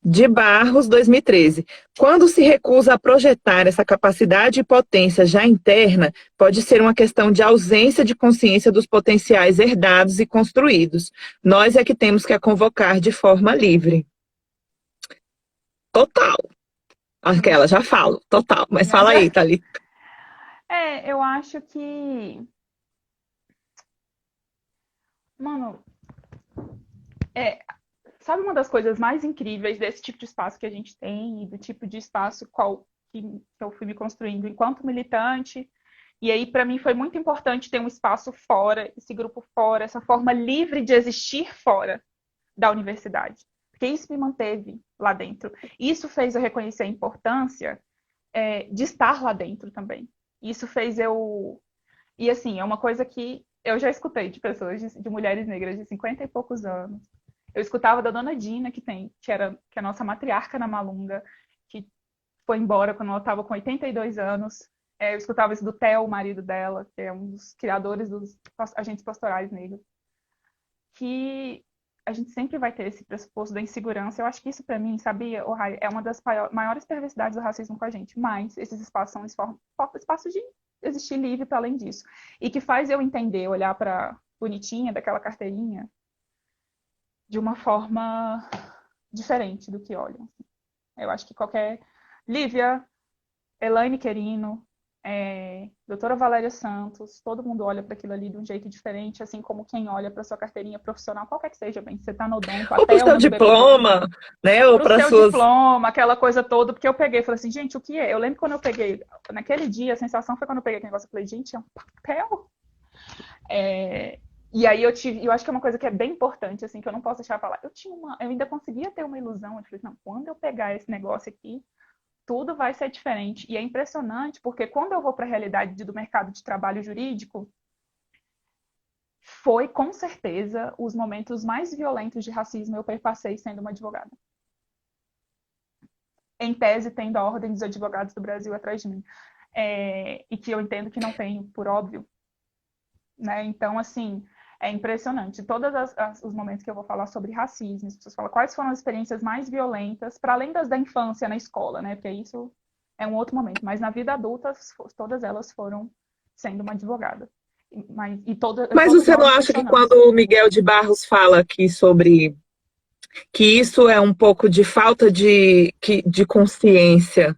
A: de Barros, 2013. Quando se recusa a projetar essa capacidade e potência já interna, pode ser uma questão de ausência de consciência dos potenciais herdados e construídos. Nós é que temos que a convocar de forma livre. Total. Aquela, já falo, total. Mas fala aí, Thalita.
B: eu acho que... Mano, sabe uma das coisas mais incríveis desse tipo de espaço que a gente tem e do tipo de espaço que eu fui me construindo enquanto militante? E aí, para mim, foi muito importante ter um espaço fora, esse grupo fora, essa forma livre de existir fora da universidade. Porque isso me manteve lá dentro. Isso fez eu reconhecer a importância de estar lá dentro também. Isso fez eu... E assim, é uma coisa que eu já escutei de pessoas, de mulheres negras de 50 e poucos anos. Eu escutava da dona Dina, que é a nossa matriarca na Malunga, que foi embora quando ela estava com 82 anos. Eu escutava isso do Theo, o marido dela, que é um dos criadores dos agentes pastorais negros, que a gente sempre vai ter esse pressuposto da insegurança. Eu acho que isso, para mim, sabia, Rai, é uma das maiores perversidades do racismo com a gente. Mas esses espaços são espaços de existir livre para além disso. E que faz eu entender, olhar para bonitinha daquela carteirinha de uma forma diferente do que olham. Eu acho que qualquer... Lívia, Elaine Querino, doutora Valéria Santos, todo mundo olha para aquilo ali de um jeito diferente, assim como quem olha para sua carteirinha profissional, qualquer que seja, bem, você está no odonto,
C: Ou
B: a
C: para o seu
B: Thelma no BBB,
C: diploma, né? Ou
B: para o
C: para
B: seu
C: suas.
B: diploma, aquela coisa toda, porque eu peguei e falei assim, gente, o que é? Eu lembro quando eu peguei, naquele dia, a sensação foi quando eu peguei aquele negócio, eu falei, gente, é um papel? E aí eu acho que é uma coisa que é bem importante, assim, que eu não posso deixar falar. Eu ainda conseguia ter uma ilusão, eu falei, não, quando eu pegar esse negócio aqui, tudo vai ser diferente. E é impressionante, porque quando eu vou para a realidade do mercado de trabalho jurídico, foi com certeza os momentos mais violentos de racismo eu perpassei sendo uma advogada. Em tese, tendo a Ordem dos Advogados do Brasil atrás de mim. E que eu entendo que não tenho, por óbvio. Né? Então, assim, é impressionante. Todos os momentos que eu vou falar sobre racismo, as pessoas falam quais foram as experiências mais violentas, para além das da infância na escola, né? Porque isso é um outro momento. Mas na vida adulta, todas elas foram sendo uma advogada.
C: Mas
B: Todos
C: você não
B: nós
C: acha que
B: questionamos.
C: quando o Miguel de Barros fala aqui sobre que isso é um pouco de falta de consciência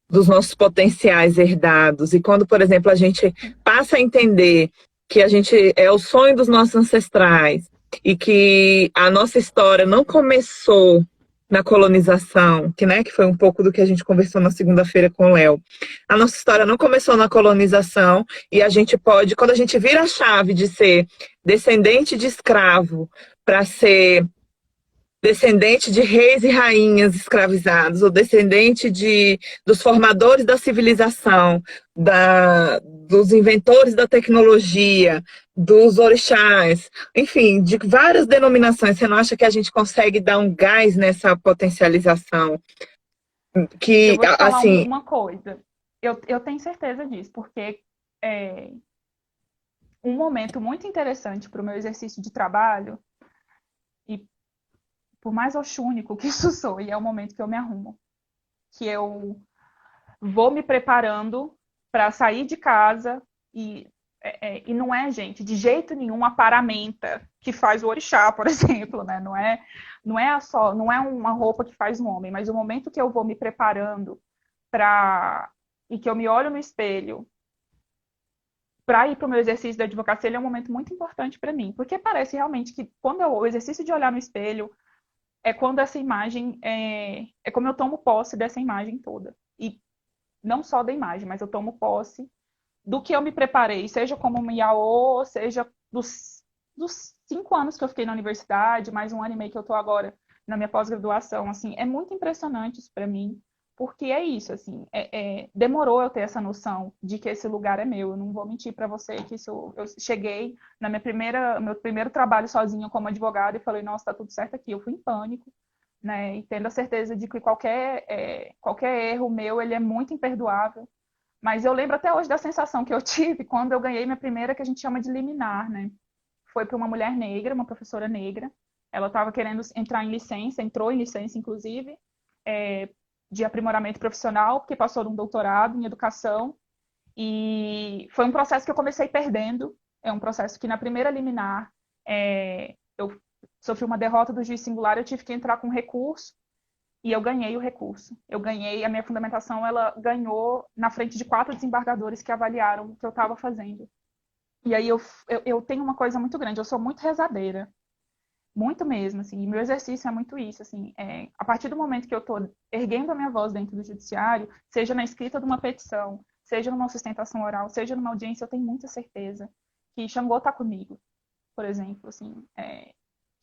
C: dos nossos potenciais herdados, e quando, por exemplo, a gente passa a entender que a gente é o sonho dos nossos ancestrais e que a nossa história não começou na colonização, que foi um pouco do que a gente conversou na segunda-feira com o Léo. A nossa história não começou na colonização e a gente pode, quando a gente vira a chave de ser descendente de escravo para ser descendente de reis e rainhas escravizados, ou descendente dos formadores da civilização, dos inventores da tecnologia, dos orixás, enfim, de várias denominações. Você não acha que a gente consegue dar um gás nessa potencialização?
B: Eu
C: Que,
B: vou te falar
C: assim,
B: uma coisa. Eu tenho certeza disso, porque é, um momento muito interessante para o meu exercício de trabalho, e por mais oxúnico que isso soe, é o momento que eu me arrumo. Que eu vou me preparando para sair de casa e não é, gente, de jeito nenhum a paramenta que faz o orixá, por exemplo, né? Não é uma roupa que faz um homem, mas o momento que eu vou me preparando e que eu me olho no espelho para ir para o meu exercício da advocacia, ele é um momento muito importante para mim, porque parece realmente que o exercício de olhar no espelho é quando essa imagem é como eu tomo posse dessa imagem toda. E não só da imagem, mas eu tomo posse do que eu me preparei, seja como uma IAO, seja dos 5 anos que eu fiquei na universidade, mais 1 ano e meio que eu estou agora na minha pós-graduação. Assim, é muito impressionante isso para mim, porque é isso, assim, demorou eu ter essa noção de que esse lugar é meu. Eu não vou mentir para você que eu cheguei na meu primeiro trabalho sozinha como advogada e falei, nossa, tá tudo certo aqui. Eu fui em pânico, né, e tendo a certeza de que qualquer erro meu, ele é muito imperdoável. Mas eu lembro até hoje da sensação que eu tive quando eu ganhei minha primeira, que a gente chama de liminar, né? Foi para uma mulher negra, uma professora negra. Ela estava querendo entrar em licença, entrou em licença, inclusive, de aprimoramento profissional, porque passou num doutorado em educação. E foi um processo que eu comecei perdendo. É um processo que, na primeira liminar, eu sofri uma derrota do juiz singular, eu tive que entrar com recurso. E eu ganhei o recurso. Eu ganhei, a minha fundamentação, ela ganhou na frente de 4 desembargadores que avaliaram o que eu estava fazendo. E aí eu tenho uma coisa muito grande, eu sou muito rezadeira. Muito mesmo, assim. E meu exercício é muito isso, assim. A partir do momento que eu estou erguendo a minha voz dentro do judiciário, seja na escrita de uma petição, seja numa sustentação oral, seja numa audiência, eu tenho muita certeza que Xangô está comigo, por exemplo, assim.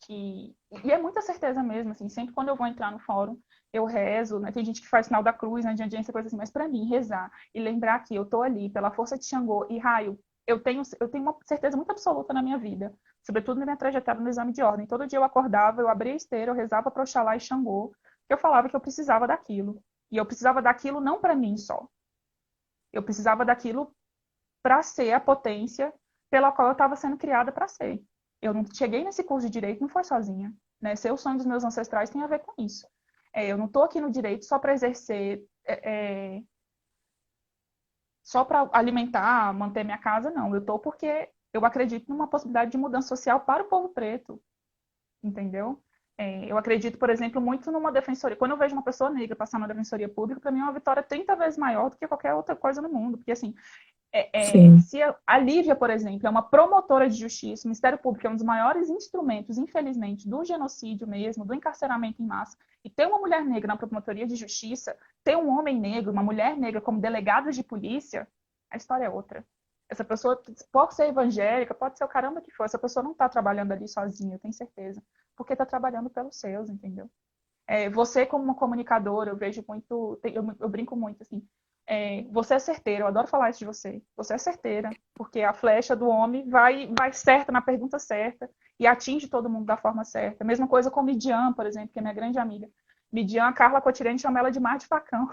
B: E é muita certeza mesmo, assim, sempre quando eu vou entrar no fórum, eu rezo, né? Tem gente que faz sinal da cruz, né, de audiência, coisa assim, mas para mim, rezar e lembrar que eu tô ali pela força de Xangô e raio, eu tenho uma certeza muito absoluta na minha vida, sobretudo na minha trajetória no exame de ordem. Todo dia eu acordava, eu abria a esteira, eu rezava para Oxalá e Xangô, que eu falava que eu precisava daquilo. E eu precisava daquilo não para mim só, Eu precisava daquilo para ser a potência pela qual eu estava sendo criada para ser. Eu não cheguei nesse curso de direito, não foi sozinha, né? Ser o sonho dos meus ancestrais tem a ver com isso. Eu não estou aqui no direito só para exercer, só para alimentar, manter minha casa, não. Eu estou porque eu acredito numa possibilidade de mudança social para o povo preto, entendeu? Eu acredito, por exemplo, muito numa defensoria. Quando eu vejo uma pessoa negra passar na defensoria pública, para mim é uma vitória 30 vezes maior do que qualquer outra coisa no mundo. Porque, assim,
C: Sim.
B: se a Lívia, por exemplo, é uma promotora de justiça, o Ministério Público é um dos maiores instrumentos, infelizmente, do genocídio mesmo, do encarceramento em massa, e ter uma mulher negra na promotoria de justiça, ter um homem negro, uma mulher negra como delegados de polícia, a história é outra. Essa pessoa pode ser evangélica, pode ser o caramba que for, essa pessoa não está trabalhando ali sozinha, eu tenho certeza, porque está trabalhando pelos seus, entendeu? Você como uma comunicadora, eu vejo muito, eu brinco muito assim, você é certeira, eu adoro falar isso de você. Você é certeira, porque a flecha do homem vai certa na pergunta certa e atinge todo mundo da forma certa. Mesma coisa com Midian, por exemplo, que é minha grande amiga. Midian, a Carla Cotirene chama ela de mar de facão.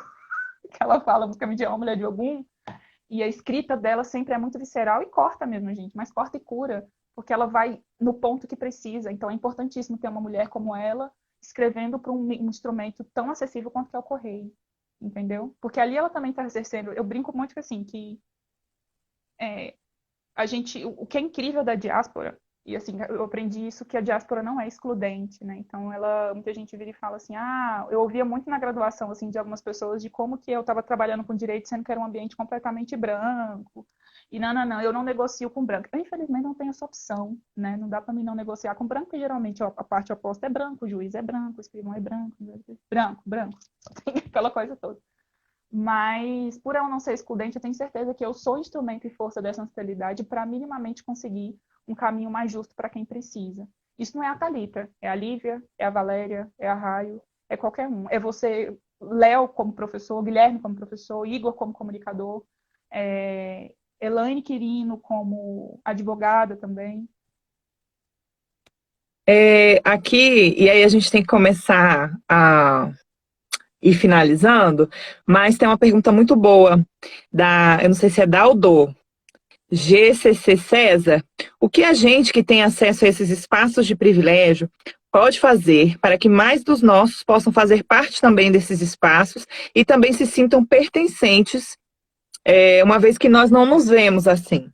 B: Que ela fala, porque a Midian é uma mulher de Ogum, e a escrita dela sempre é muito visceral e corta mesmo, gente, mas corta e cura, porque ela vai no ponto que precisa. Então é importantíssimo ter uma mulher como ela escrevendo para um instrumento tão acessível quanto que é o correio. Entendeu? Porque ali ela também está exercendo. Eu brinco muito que assim, que o que é incrível da diáspora, e assim, eu aprendi isso, que a diáspora não é excludente, né? Então muita gente vira e fala assim, eu ouvia muito na graduação, assim, de algumas pessoas, de como que eu estava trabalhando com direito, sendo que era um ambiente completamente branco, e não, eu não negocio com branco. Eu, infelizmente, não tenho essa opção, né? Não dá para mim não negociar com branco, porque geralmente a parte oposta é branco, o juiz é branco, o escrivão é branco, branco, tem aquela coisa toda. Mas, por eu não ser excludente, eu tenho certeza que eu sou instrumento e força dessa ancestralidade para minimamente conseguir um caminho mais justo para quem precisa. Isso não é a Thalita, é a Lívia, é a Valéria, é a Raio, é qualquer um. É você, Léo como professor, Guilherme como professor, Igor como comunicador, Elaine Quirino como advogada também.
C: Aqui, e aí a gente tem que começar a ir finalizando, mas tem uma pergunta muito boa, eu não sei se é da Aldo, GCC César. O que a gente que tem acesso a esses espaços de privilégio pode fazer para que mais dos nossos possam fazer parte também desses espaços e também se sintam pertencentes, uma vez que nós não nos vemos assim?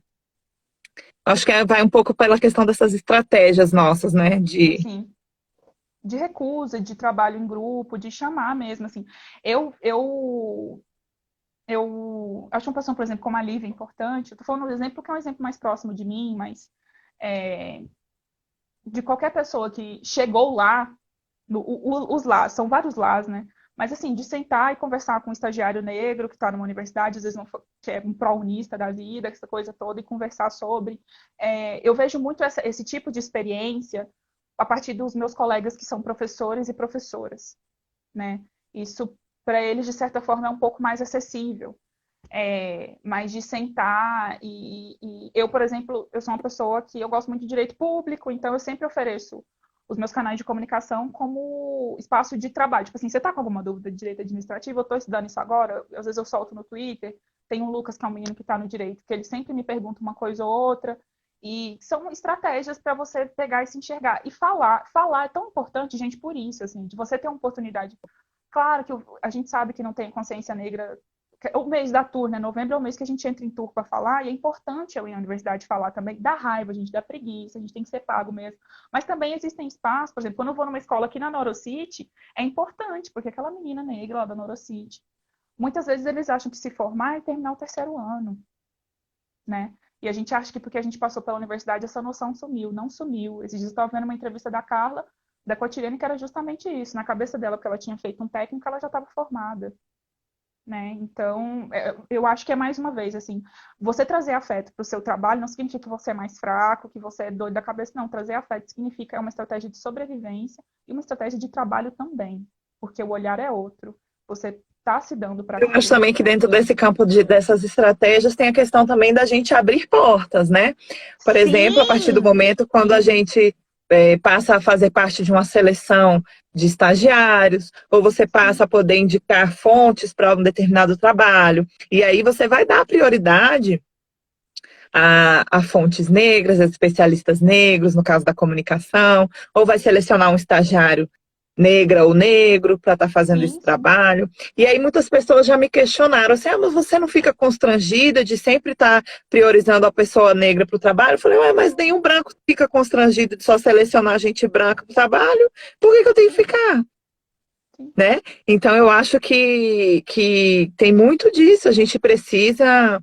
C: Acho que vai um pouco pela questão dessas estratégias nossas, né?
B: Sim. De recusa, de trabalho em grupo, de chamar mesmo, assim. Eu acho uma pessoa, por exemplo, como a Lívia, importante. Eu tô falando um exemplo que é um exemplo mais próximo de mim, mas de qualquer pessoa que chegou lá, os lá, são vários lás, né? Mas, assim, de sentar e conversar com um estagiário negro que está numa universidade, às vezes que é um pró-unista da vida, essa coisa toda, e conversar sobre. Eu vejo muito esse tipo de experiência a partir dos meus colegas que são professores e professoras, né? Isso, para eles, de certa forma, é um pouco mais acessível. Mas de sentar e eu, por exemplo, eu sou uma pessoa que eu gosto muito de direito público, então eu sempre ofereço os meus canais de comunicação como espaço de trabalho. Tipo assim, você está com alguma dúvida de direito administrativo? Eu estou estudando isso agora, às vezes eu solto no Twitter, tem o Lucas, que é um menino que está no direito, que ele sempre me pergunta uma coisa ou outra, e são estratégias para você pegar e se enxergar. E falar é tão importante, gente, por isso, assim, de você ter uma oportunidade. Claro que a gente sabe que não tem consciência negra. O mês da tour, né? Novembro é o mês que a gente entra em tour para falar, e é importante eu ir à universidade falar também. Dá raiva, a gente dá preguiça, a gente tem que ser pago mesmo. Mas também existem espaços, por exemplo, quando eu vou numa escola aqui na Neurocity, é importante, porque aquela menina negra lá da Neurocity, muitas vezes eles acham que se formar é terminar o 3º ano, né? E a gente acha que porque a gente passou pela universidade essa noção sumiu. Não sumiu. Esses dias eu estava vendo uma entrevista da Carla, da Cotirene, que era justamente isso. Na cabeça dela, porque ela tinha feito um técnico, ela já estava formada. Né? Então, eu acho que é mais uma vez, assim, você trazer afeto para o seu trabalho não significa que você é mais fraco, que você é doido da cabeça, não. Trazer afeto significa uma estratégia de sobrevivência e uma estratégia de trabalho também, porque o olhar é outro. Você está se dando para...
C: Eu acho também que dentro desse campo dessas estratégias tem a questão também da gente abrir portas, né? Por exemplo, a partir do momento quando a gente passa a fazer parte de uma seleção de estagiários, ou você passa a poder indicar fontes para um determinado trabalho. E aí você vai dar prioridade a fontes negras, a especialistas negros, no caso da comunicação, ou vai selecionar um estagiário negra ou negro para estar fazendo esse trabalho. E aí muitas pessoas já me questionaram assim, mas você não fica constrangida de sempre estar priorizando a pessoa negra para o trabalho? Eu falei, ué, mas nenhum branco fica constrangido de só selecionar gente branca para o trabalho, por que eu tenho que ficar? Né? Então eu acho que tem muito disso, a gente precisa,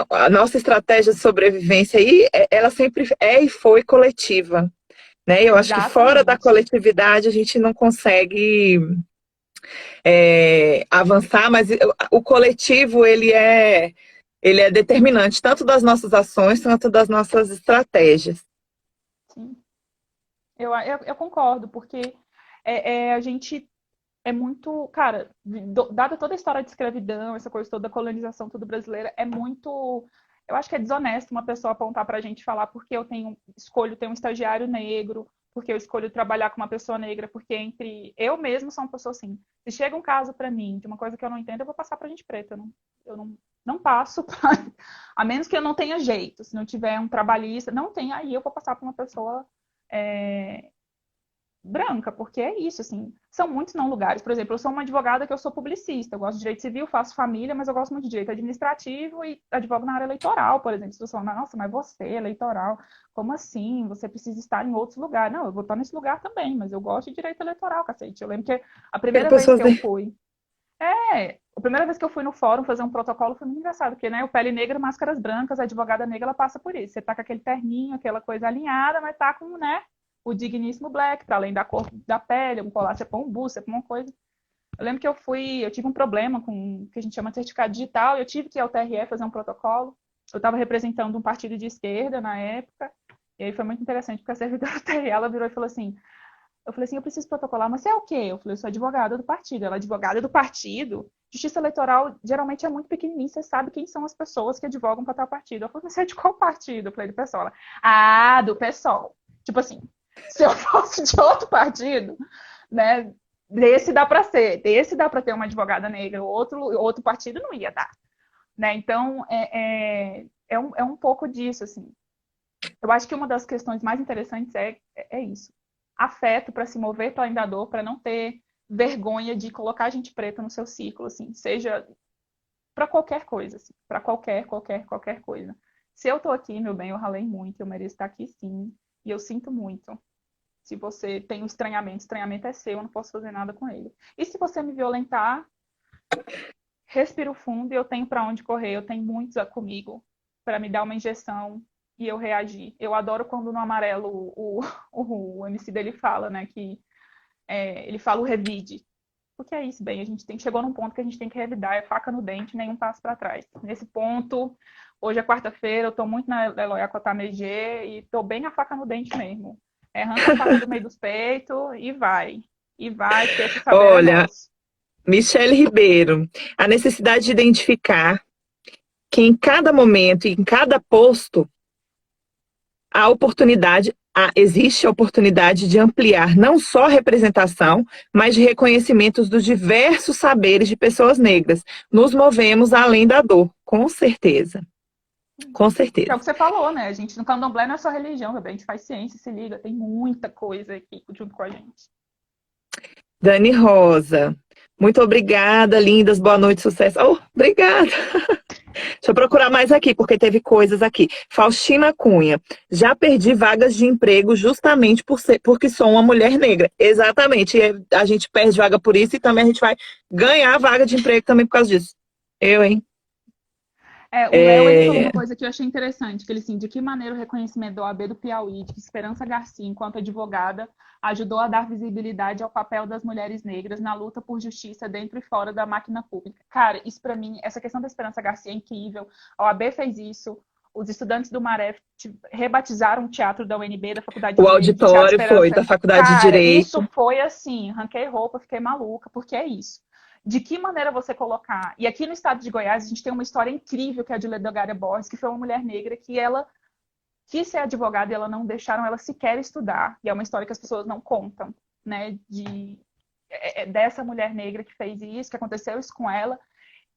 C: a nossa estratégia de sobrevivência aí, ela sempre é e foi coletiva. Né? Eu acho que fora da coletividade a gente não consegue avançar, mas o coletivo ele é determinante, tanto das nossas ações, quanto das nossas estratégias.
B: Sim. Eu concordo, porque a gente é muito, cara, dada toda a história de escravidão, essa coisa toda da colonização tudo brasileira, é muito, eu acho que é desonesto uma pessoa apontar pra gente e falar porque escolho ter um estagiário negro, porque eu escolho trabalhar com uma pessoa negra, porque eu mesmo sou uma pessoa assim, se chega um caso pra mim de uma coisa que eu não entendo, eu vou passar pra gente preta, eu não passo a menos que eu não tenha jeito, se não tiver um trabalhista, não tem, aí eu vou passar pra uma pessoa branca, porque é isso, assim, são muitos não lugares. Por exemplo, eu sou uma advogada que eu sou publicista, eu gosto de direito civil, faço família, mas eu gosto muito de direito administrativo e advogo na área eleitoral, por exemplo. Se você fala, nossa, mas você, eleitoral, como assim? Você precisa estar em outros lugares. Não, eu vou estar nesse lugar também, mas eu gosto de direito eleitoral, cacete. Eu lembro que a primeira vez que eu fui... a primeira vez que eu fui no fórum fazer um protocolo foi muito engraçado, porque, né, o pele negra, máscaras brancas, a advogada negra, ela passa por isso. Você tá com aquele terninho, aquela coisa alinhada, mas tá com, né, o digníssimo black, para além da cor da pele, um colar, você põe um busto, você põe uma coisa. Eu lembro que eu tive um problema com o que a gente chama de certificado digital, e eu tive que ir ao TRE fazer um protocolo. Eu estava representando um partido de esquerda na época, e aí foi muito interessante, porque a servidora do TRE, ela virou e falou assim, eu preciso protocolar, mas você é o quê? Eu falei, eu sou advogada do partido. Ela, advogada do partido? Justiça eleitoral geralmente é muito pequenininho, você sabe quem são as pessoas que advogam para tal partido. Eu falei, você é de qual partido? Eu falei, do PSOL. Ela, do PSOL. Tipo assim, se eu fosse de outro partido, né, desse dá para ter uma advogada negra, outro partido não ia dar. Né? Então, é um pouco disso, assim. Eu acho que uma das questões mais interessantes é isso. Afeto para se mover para além da dor, para não ter vergonha de colocar gente preta no seu ciclo, assim, seja para qualquer coisa, assim, para qualquer coisa. Se eu tô aqui, meu bem, eu ralei muito, eu mereço estar aqui sim, e eu sinto muito. Se você tem um estranhamento é seu, eu não posso fazer nada com ele. E se você me violentar, respiro fundo e eu tenho para onde correr, eu tenho muitos comigo para me dar uma injeção e eu reagir. Eu adoro quando no Amarelo o MC dele fala, né, que ele fala o revide. Porque é isso, bem, chegou num ponto que a gente tem que revidar, é faca no dente, nenhum passo para trás. Nesse ponto, hoje é quarta-feira, eu tô muito na Eloia Cotamegê e tô bem a faca no dente mesmo. Arranca a faca do meio dos peitos e vai. E vai, porque esse saber
C: Olha,
B: é nosso.
C: Michele Ribeiro, a necessidade de identificar que em cada momento e em cada posto existe a oportunidade de ampliar não só a representação, mas de reconhecimentos dos diversos saberes de pessoas negras. Nos movemos além da dor, com certeza. Com certeza.
B: É o que você falou, né? A gente no candomblé não é só religião, a gente faz ciência, se liga, tem muita coisa aqui junto com a gente.
C: Dani Rosa, muito obrigada, lindas, boa noite, sucesso. Oh, obrigada. Deixa eu procurar mais aqui, porque teve coisas aqui. Faustina Cunha, já perdi vagas de emprego justamente porque sou uma mulher negra. Exatamente, e a gente perde vaga por isso e também a gente vai ganhar vaga de emprego também por causa disso. Eu, hein?
B: O Léo, ele falou uma coisa que eu achei interessante, que ele, assim, de que maneira o reconhecimento da OAB do Piauí, de que Esperança Garcia, enquanto advogada, ajudou a dar visibilidade ao papel das mulheres negras na luta por justiça dentro e fora da máquina pública. Cara, isso para mim, essa questão da Esperança Garcia é incrível, a OAB fez isso, os estudantes do Maré rebatizaram o teatro da UNB, da Faculdade de
C: O
B: Direito.
C: auditório foi da Faculdade de Direito.
B: Isso foi assim, arranquei roupa, fiquei maluca, porque é isso. De que maneira você colocar... E aqui no estado de Goiás, a gente tem uma história incrível, que é a de Ledogária Borges, que foi uma mulher negra que ela quis ser advogada e ela não deixaram ela sequer estudar. E é uma história que as pessoas não contam, né? Dessa mulher negra que fez isso, que aconteceu isso com ela.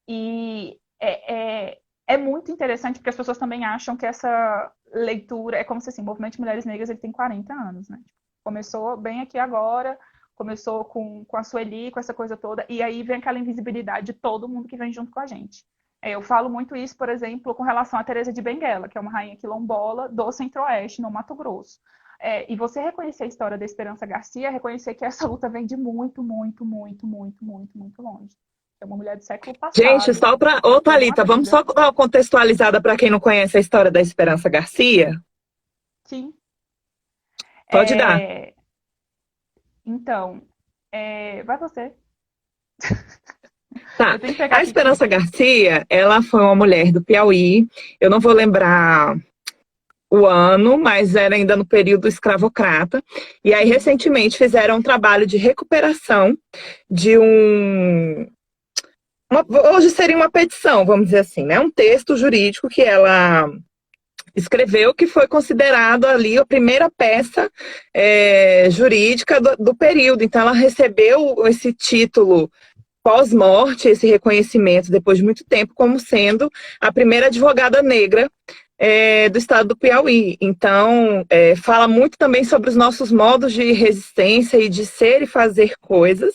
B: E é muito interessante porque as pessoas também acham que essa leitura é como se assim, o movimento de mulheres negras ele tem 40 anos, né? Começou bem aqui agora, começou com a Sueli, com essa coisa toda, e aí vem aquela invisibilidade de todo mundo que vem junto com a gente. Eu falo muito isso, por exemplo, com relação a Teresa de Benguela, que é uma rainha quilombola do Centro-Oeste, no Mato Grosso. E você reconhecer a história da Esperança Garcia, é reconhecer que essa luta vem de muito, muito, muito, muito, muito, muito longe. É uma mulher do século passado.
C: Gente, só para... Ô, Thalita, vamos só dar uma contextualizada para quem não conhece a história da Esperança Garcia?
B: Sim.
C: Pode dar.
B: Então, vai você.
C: Tá. A Esperança Garcia, ela foi uma mulher do Piauí. Eu não vou lembrar o ano, mas era ainda no período escravocrata. E aí, recentemente, fizeram um trabalho de recuperação de hoje seria uma petição, vamos dizer assim, né? Um texto jurídico que ela escreveu, que foi considerado ali a primeira peça jurídica do período. Então, ela recebeu esse título pós-morte, esse reconhecimento, depois de muito tempo, como sendo a primeira advogada negra do estado do Piauí. Então, fala muito também sobre os nossos modos de resistência e de ser e fazer coisas,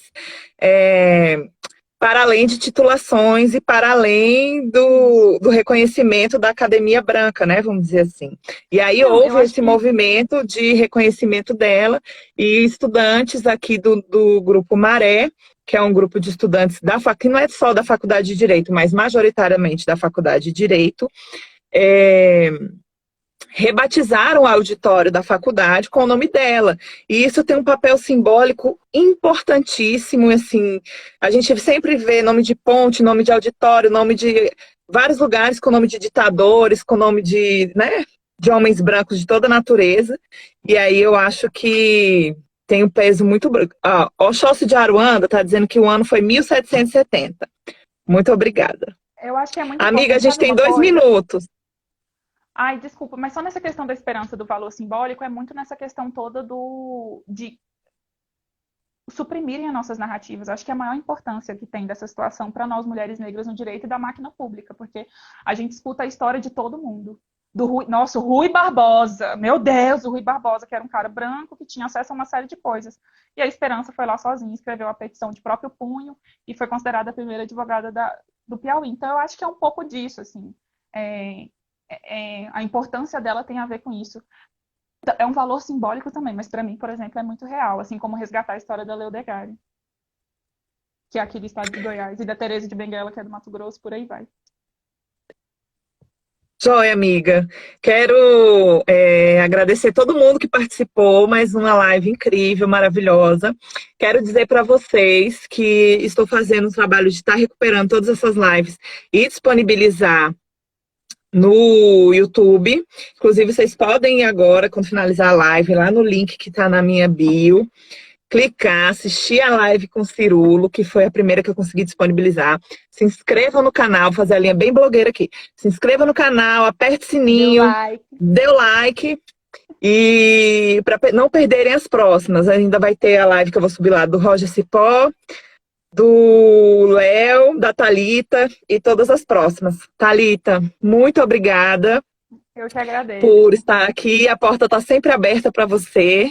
C: para além de titulações e para além do reconhecimento da academia branca, né, vamos dizer assim. E aí houve esse movimento de reconhecimento dela, e estudantes aqui do Grupo Maré, que é um grupo de estudantes que não é só da Faculdade de Direito, mas majoritariamente da Faculdade de Direito, rebatizaram o auditório da faculdade com o nome dela. E isso tem um papel simbólico importantíssimo, assim, a gente sempre vê nome de ponte, nome de auditório, nome de vários lugares com nome de ditadores, com nome de, né, de homens brancos de toda natureza, e aí eu acho que tem um peso muito... Oxóssi de Aruanda está dizendo que o ano foi 1770. Muito obrigada.
B: Eu acho que é muito
C: Amiga, a gente tem 2 minutos.
B: Ai, desculpa, mas só nessa questão da esperança do valor simbólico, é muito nessa questão toda de suprimirem as nossas narrativas. Acho que a maior importância que tem dessa situação para nós, mulheres negras no direito e da máquina pública, porque a gente escuta a história de todo mundo. Nossa, o Rui Barbosa, meu Deus, o Rui Barbosa, que era um cara branco que tinha acesso a uma série de coisas. E a Esperança foi lá sozinha, escreveu a petição de próprio punho e foi considerada a primeira advogada do Piauí. Então, eu acho que é um pouco disso, assim. A importância dela tem a ver com isso. É um valor simbólico também, mas para mim, por exemplo, é muito real, assim como resgatar a história da Leodegário, que é aqui do estado de Goiás, e da Teresa de Benguela, que é do Mato Grosso, por aí vai.
C: Joia, amiga. Quero agradecer todo mundo que participou, mais uma live incrível, maravilhosa. Quero dizer para vocês que estou fazendo o trabalho de estar recuperando todas essas lives e disponibilizar no YouTube. Inclusive, vocês podem ir agora, quando finalizar a live, lá no link que está na minha bio, clicar, assistir a live com o Cirulo, que foi a primeira que eu consegui disponibilizar. Se inscrevam no canal, vou fazer a linha bem blogueira aqui. Se inscreva no canal, aperte o sininho, dê o like. E para não perderem as próximas, ainda vai ter a live que eu vou subir lá do Roger Cipó, do Léo, da Thalita e todas as próximas. Thalita, muito obrigada.
B: Eu que agradeço.
C: Por estar aqui. A porta está sempre aberta para você.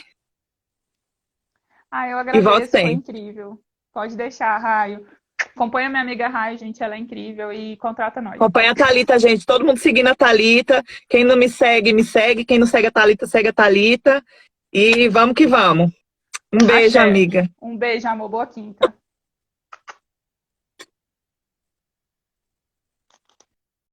B: Eu agradeço, foi incrível. Pode deixar, Raio. Acompanha minha amiga Raio, gente, ela é incrível e contrata nós.
C: Acompanha a Thalita, gente. Todo mundo seguindo a Thalita. Quem não me segue, me segue. Quem não segue a Thalita, segue a Thalita. E vamos que vamos. Um beijo, amiga.
B: Um beijo, amor. Boa quinta.